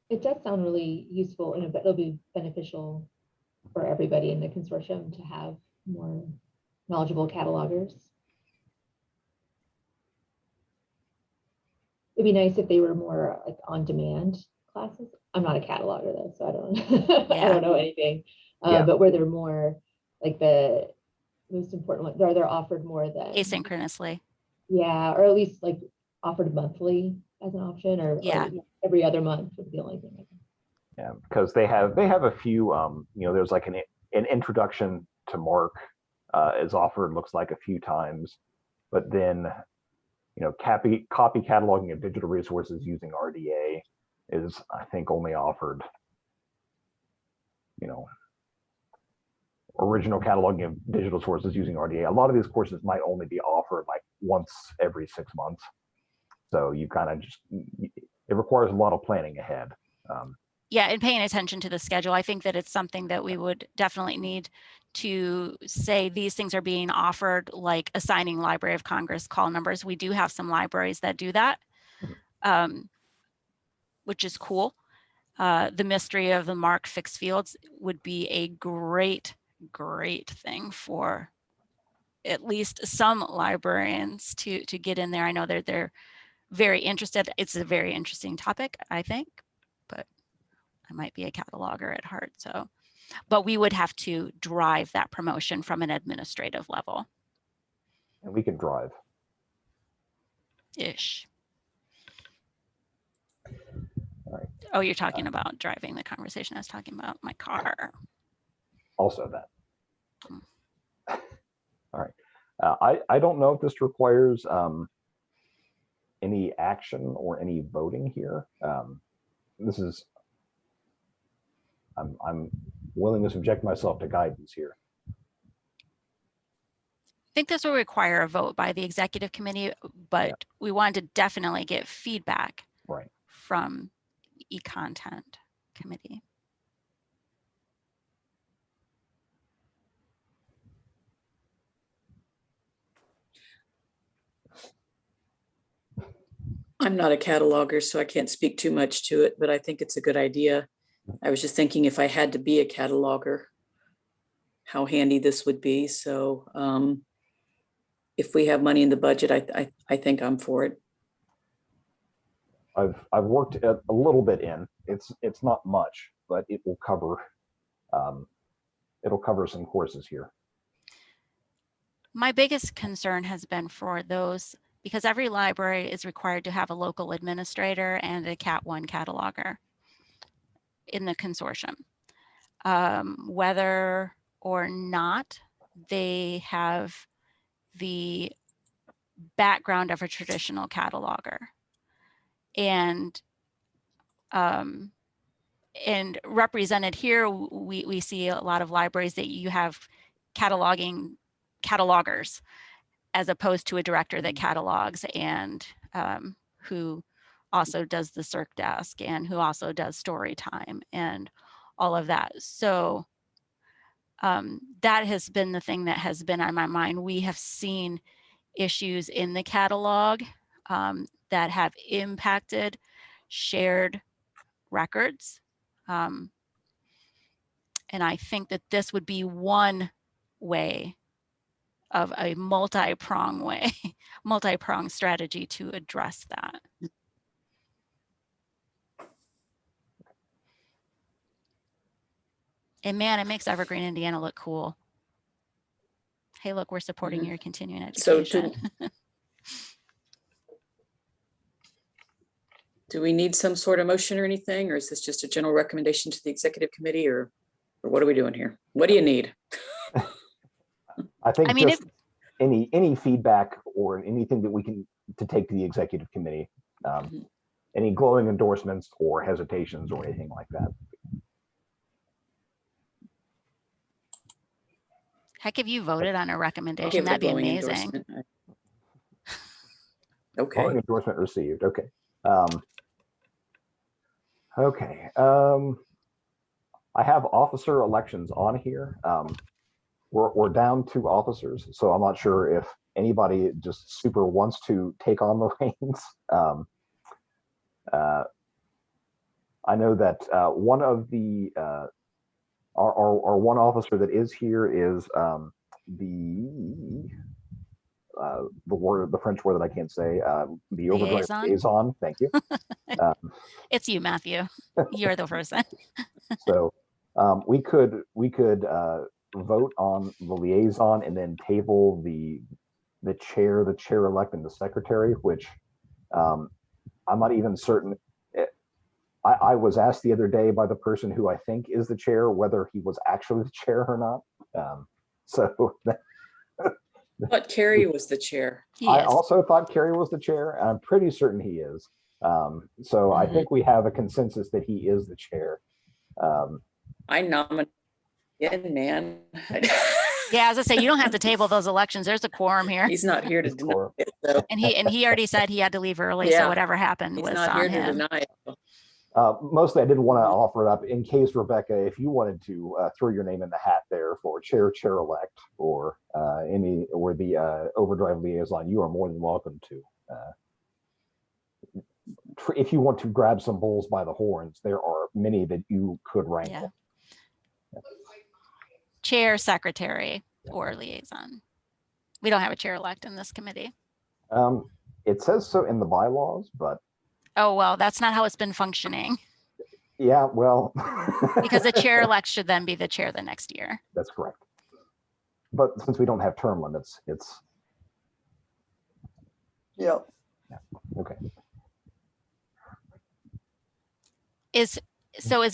It does sound really useful, and it'll be beneficial for everybody in the consortium to have more knowledgeable catalogers. It'd be nice if they were more like on-demand classes. I'm not a cataloger though, so I don't I don't know anything. But where they're more like the most important one, they're offered more than Asynchronously. Yeah, or at least like offered monthly as an option, or every other month would be the only thing. Yeah, because they have a few, you know, there's like an introduction to Mark is offered, looks like a few times, but then, you know, copy cataloging of digital resources using RDA is, I think, only offered, you know, original cataloging of digital sources using RDA. A lot of these courses might only be offered like once every 6 months. So you kind of just, it requires a lot of planning ahead. Yeah, and paying attention to the schedule. I think that it's something that we would definitely need to say these things are being offered, like assigning Library of Congress call numbers. We do have some libraries that do that, which is cool. The mystery of the Mark fixed fields would be a great thing for at least some librarians to get in there. I know they're very interested. It's a very interesting topic, I think, but I might be a cataloger at heart. So, but we would have to drive that promotion from an administrative level. And we can drive. Ish. All right. Oh, you're talking about driving the conversation. I was talking about my car. Also that. All right. I don't know if this requires any action or any voting here. This is, I'm willing to subject myself to guidance here. I think this will require a vote by the executive committee, but we wanted to definitely get feedback from eContent committee. I'm not a cataloger, so I can't speak too much to it, but I think it's a good idea. I was just thinking if I had to be a cataloger, how handy this would be. So if we have money in the budget, I think I'm for it. I've worked a little bit in. It's not much, but it will cover it'll cover some courses here. My biggest concern has been for those, because every library is required to have a local administrator and a Cat 1 cataloger in the consortium. Whether or not they have the background of a traditional cataloger. And represented here, we see a lot of libraries that you have catalogers, as opposed to a director that catalogs and who also does the circ desk and who also does story time and all of that. So that has been the thing that has been on my mind. We have seen issues in the catalog that have impacted shared records. And I think that this would be one way of a multi-pronged strategy to address that. And man, it makes Evergreen, Indiana look cool. Hey, look, we're supporting your continuing education. Do we need some sort of motion or anything, or is this just a general recommendation to the executive committee, or what are we doing here? What do you need? I think I mean, just any feedback or anything that we can to take to the executive committee, any glowing endorsements or hesitations or anything like that. heck, if you voted on a I'll recommendation, give it a that'd be glowing amazing. endorsement. Okay. Glowing endorsement received. Okay. Okay. I have officer elections on here. We're down 2 officers, so I'm not sure if anybody just super wants to take on the reins. I know that one of the our one officer that is here is the French word that I can't say, the overdrive liaison. Thank you. It's you, Matthew. You're the person. So we could vote on the liaison and then table the chair-elect, and the secretary, which I'm not even certain. I was asked the other day by the person who I think is the chair whether he was actually the chair or not. So But Carrie was the chair. I also thought Kerry was the chair. I'm pretty certain he is. So I think we have a consensus that he is the chair. I nominate man. Yeah, as I say, you don't have to table those elections. There's a quorum here. He's not here to deny it. So And he already said he had to leave early, so Yeah. whatever happened he's was not here on to him. deny it. Mostly, I didn't want to offer it up in case, Rebecca, if you wanted to throw your name in the hat there for chair-elect, or the overdrive liaison, you are more than welcome to. If you want to grab some bulls by the horns, there are many that you could wrangle. Yeah. Chair, secretary, or liaison. We don't have a chair-elect in this committee. It says so in the bylaws, but Oh, well, that's not how it's been functioning, yeah, well. because the chair-elect should then be the chair the next year. That's correct. But since we don't have term limits, it's. Yep. Yeah. Okay. Is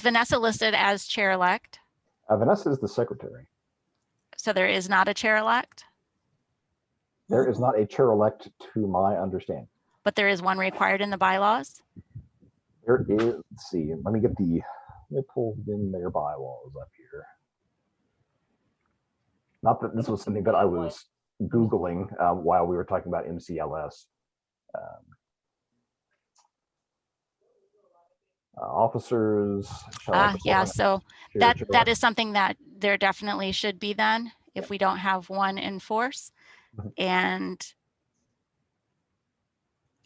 Vanessa listed as chair-elect? Vanessa is the secretary. So there is not a chair-elect? There is not a chair-elect to my understanding. But there is one required in the bylaws? There is, let's see, let me pull in their bylaws up here. Not that this was something that I was Googling while we were talking about MCLS. Officers. Yeah, so that is something that there definitely should be then, if we don't have one in force. And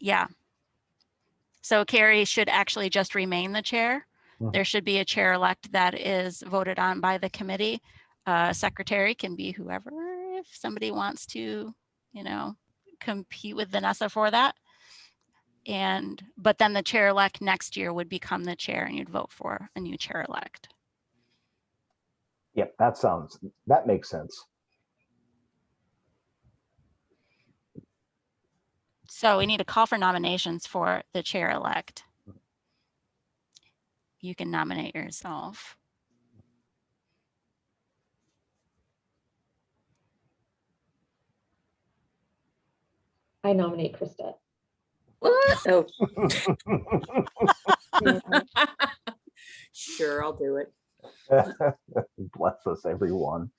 yeah. So Carrie should actually just remain the chair. There should be a chair-elect that is voted on by the committee. Secretary can be whoever, if somebody wants to, compete with Vanessa for that. But then the chair-elect next year would become the chair, and you'd vote for a new chair-elect. Yep, that makes sense. So we need a call for nominations for the chair-elect. You can nominate yourself. I nominate Krista. What? Oh. Sure, I'll do it. Bless us, everyone.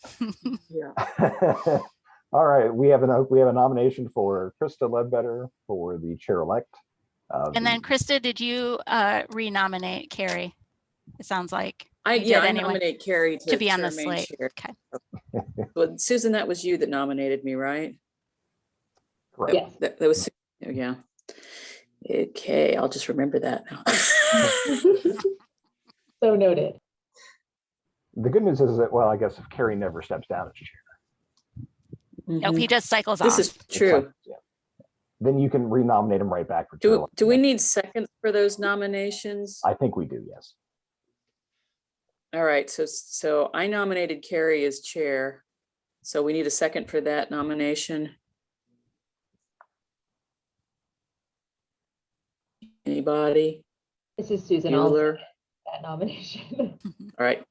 Yeah. All right, we have a nomination for Krista Ledbetter for the chair-elect. And then Krista, did you renominate Carrie? It sounds like. You did I anyway, nominate Carrie to be on the remain slate. chair. Okay. But Susan, that was you that nominated me, right? Correct. Yes. That was, yeah. Okay, I'll just remember that now. So noted. The good news is that, well, I guess if Carrie never steps down as chair, Nope, Mhm. he just cycles This off. is it's true. like, yeah. Then you can renominate him right back for chair. Do we need seconds for those nominations? I think we do, yes. All right, so I nominated Carrie as chair. So we need a second for that nomination. Anybody? This is Susan. I'll Bueller? second that nomination. All right.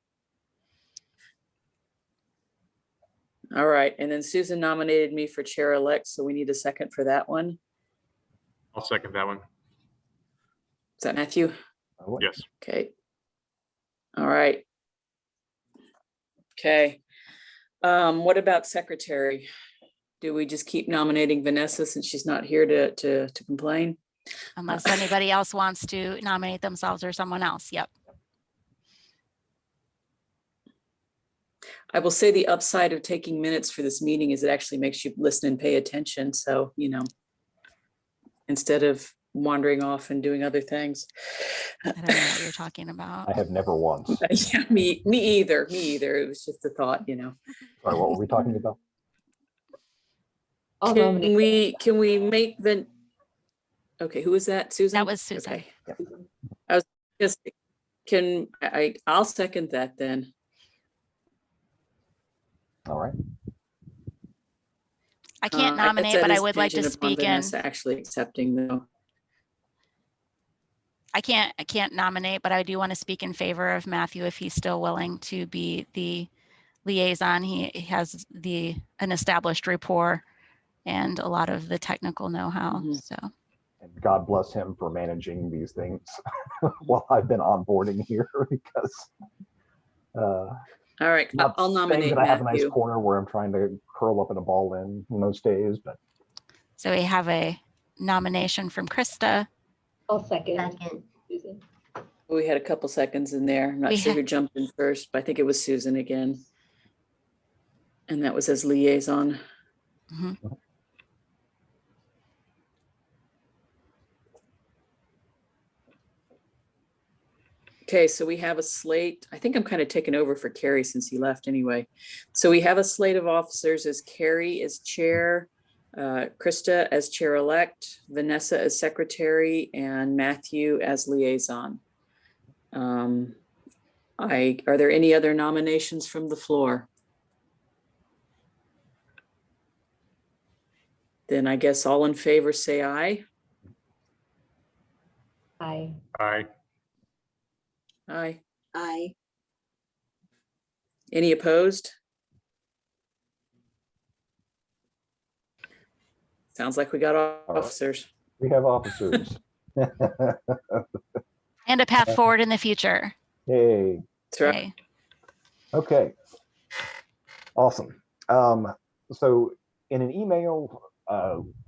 All right, and then Susan nominated me for chair-elect, so we need a second for that one. I'll second that one. Is that Matthew? Yes. Okay. All right. Okay. What about secretary? Do we just keep nominating Vanessa since she's not here to complain? Unless anybody else wants to nominate themselves or someone else. Yep. I will say the upside of taking minutes for this meeting is it actually makes you listen and pay attention. So, instead of wandering off and doing other things. I don't know what you're talking about. I have never once. Yeah, me either. It was just a thought, Sorry, what were we talking about? I'll nominate. Can we make the, okay, who was that? Susan? That was Susan. Okay. I was just, I'll second that then. All right. I can't I guess nominate, that but I is would like to contingent upon speak in. Vanessa actually accepting though. I can't nominate, but I do want to speak in favor of Matthew if he's still willing to be the liaison. He has an established rapport and a lot of the technical know-how. Mhm. So And God bless him for managing these things while I've been onboarding here because All right, not I'll saying nominate that I have a nice Matthew. corner where I'm trying to curl up in a ball in most days, but we have a nomination from Krista. I'll second Second. Susan. We had a couple seconds in there. I'm not We sure ha- who jumped in first, but I think it was Susan again. And that was as liaison. Mhm. Okay, so we have a slate. I think I'm kind of taking over for Carrie since he left anyway. So we have a slate of officers as Carrie as chair, Krista as chair-elect, Vanessa as secretary, and Matthew as liaison. Are there any other nominations from the floor? Then I guess all in favor say aye. Aye. Aye. Aye. Aye. Any opposed? Sounds like we got right. officers. we have officers. And a path forward in the future. Hey, That's right. Okay. okay. Awesome. So in an email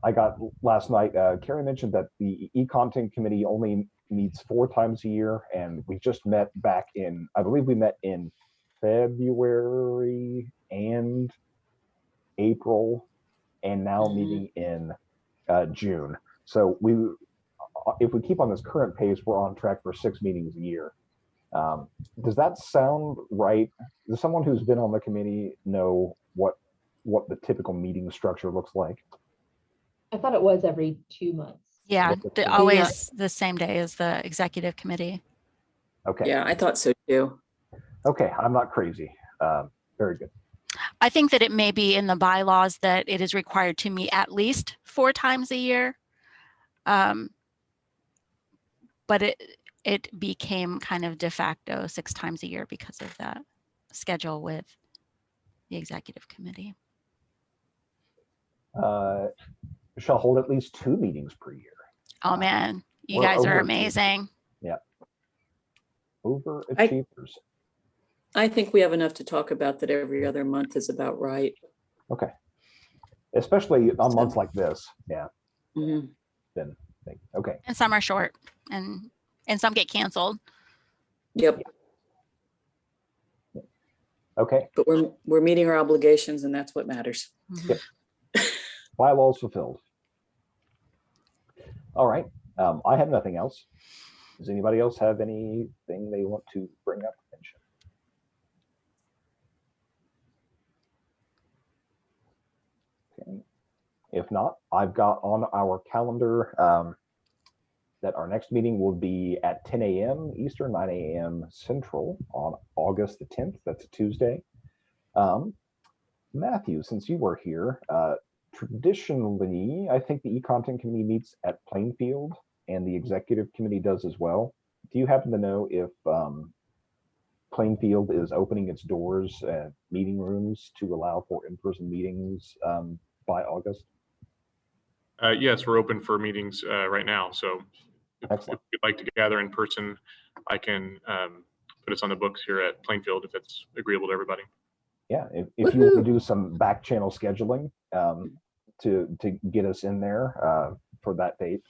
I got last night, Carrie mentioned that the eContent committee only meets 4 times a year, and we just met back in, I believe we met in February and April, and now Mhm. meeting in June. So if we keep on this current pace, we're on track for 6 meetings a year. Does that sound right? Does someone who's been on the committee know what the typical meeting structure looks like? I thought it was every 2 months. Yeah, Look at the- always the same day as the executive committee. Okay. Yeah, I thought so too. Okay, I'm not crazy. Very good. I think that it may be in the bylaws that it is required to meet at least 4 times a year. But it became kind of de facto 6 times a year because of that schedule with the executive committee. Shall hold at least 2 meetings per year. Oh man, you We're guys are overachievers. amazing. Overachievers. I think we have enough to talk about that every other month is about right. Okay. Especially on months like this. Yeah. Mhm. Then okay. And some are short and some get canceled. Yep. Okay, But we're meeting our obligations, and that's what matters. Mhm. bylaws fulfilled. All right, I have nothing else. Does anybody else have anything they want to bring up? Mention? Okay. If not, I've got on our calendar that our next meeting will be at 10 a.m. Eastern, 9 a.m. Central on August the 10th. That's a Tuesday. Matthew, since you were here, traditionally, I think the eContent committee meets at Plainfield, and the executive committee does as well. Do you happen to know if Plainfield is opening its doors and meeting rooms to allow for in-person meetings by August? Yes, we're open for meetings right now. So if Excellent. you'd like to gather in person, I can put us on the books here at Plainfield if it's agreeable to everybody. Yeah, if you want to do some back channel scheduling to get us in there for that date.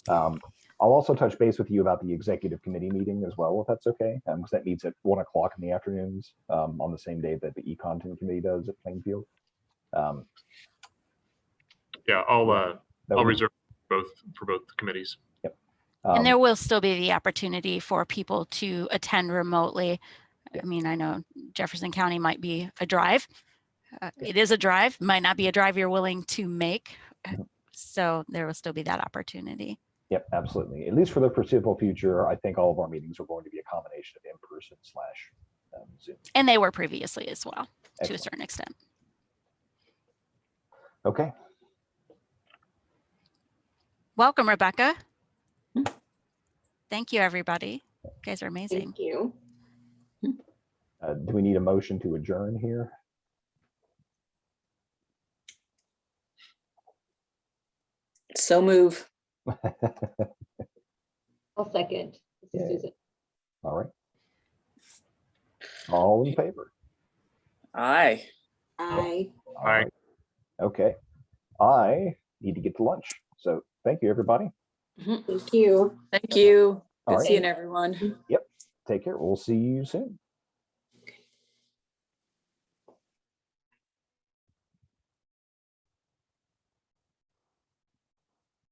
I'll also touch base with you about the executive committee meeting as well, if that's okay, because that meets at 1 o'clock in the afternoons on the same day that the eContent committee does at Plainfield. Yeah, I'll reserve for both committees. Yep. And there will still be the opportunity for people to attend remotely. I mean, I know Jefferson County might be a drive. It is a drive, might not be a drive you're willing to make. So there will still be that opportunity. Yep, absolutely. At least for the foreseeable future, I think all of our meetings are going to be a combination of in-person / Zoom. And they were previously as well, Excellent. to a certain extent. Okay. Welcome, Rebecca. Thank you, everybody. You guys are amazing. Thank you. Do we need a motion to adjourn here? So move. I'll second. This is Yeah. Susan. All right. All in favor? Aye. I All right. Okay. I need to get to lunch. So thank you, everybody. thank you. Thank you. All Good right. seeing everyone. Yep. Take care. We'll see you soon.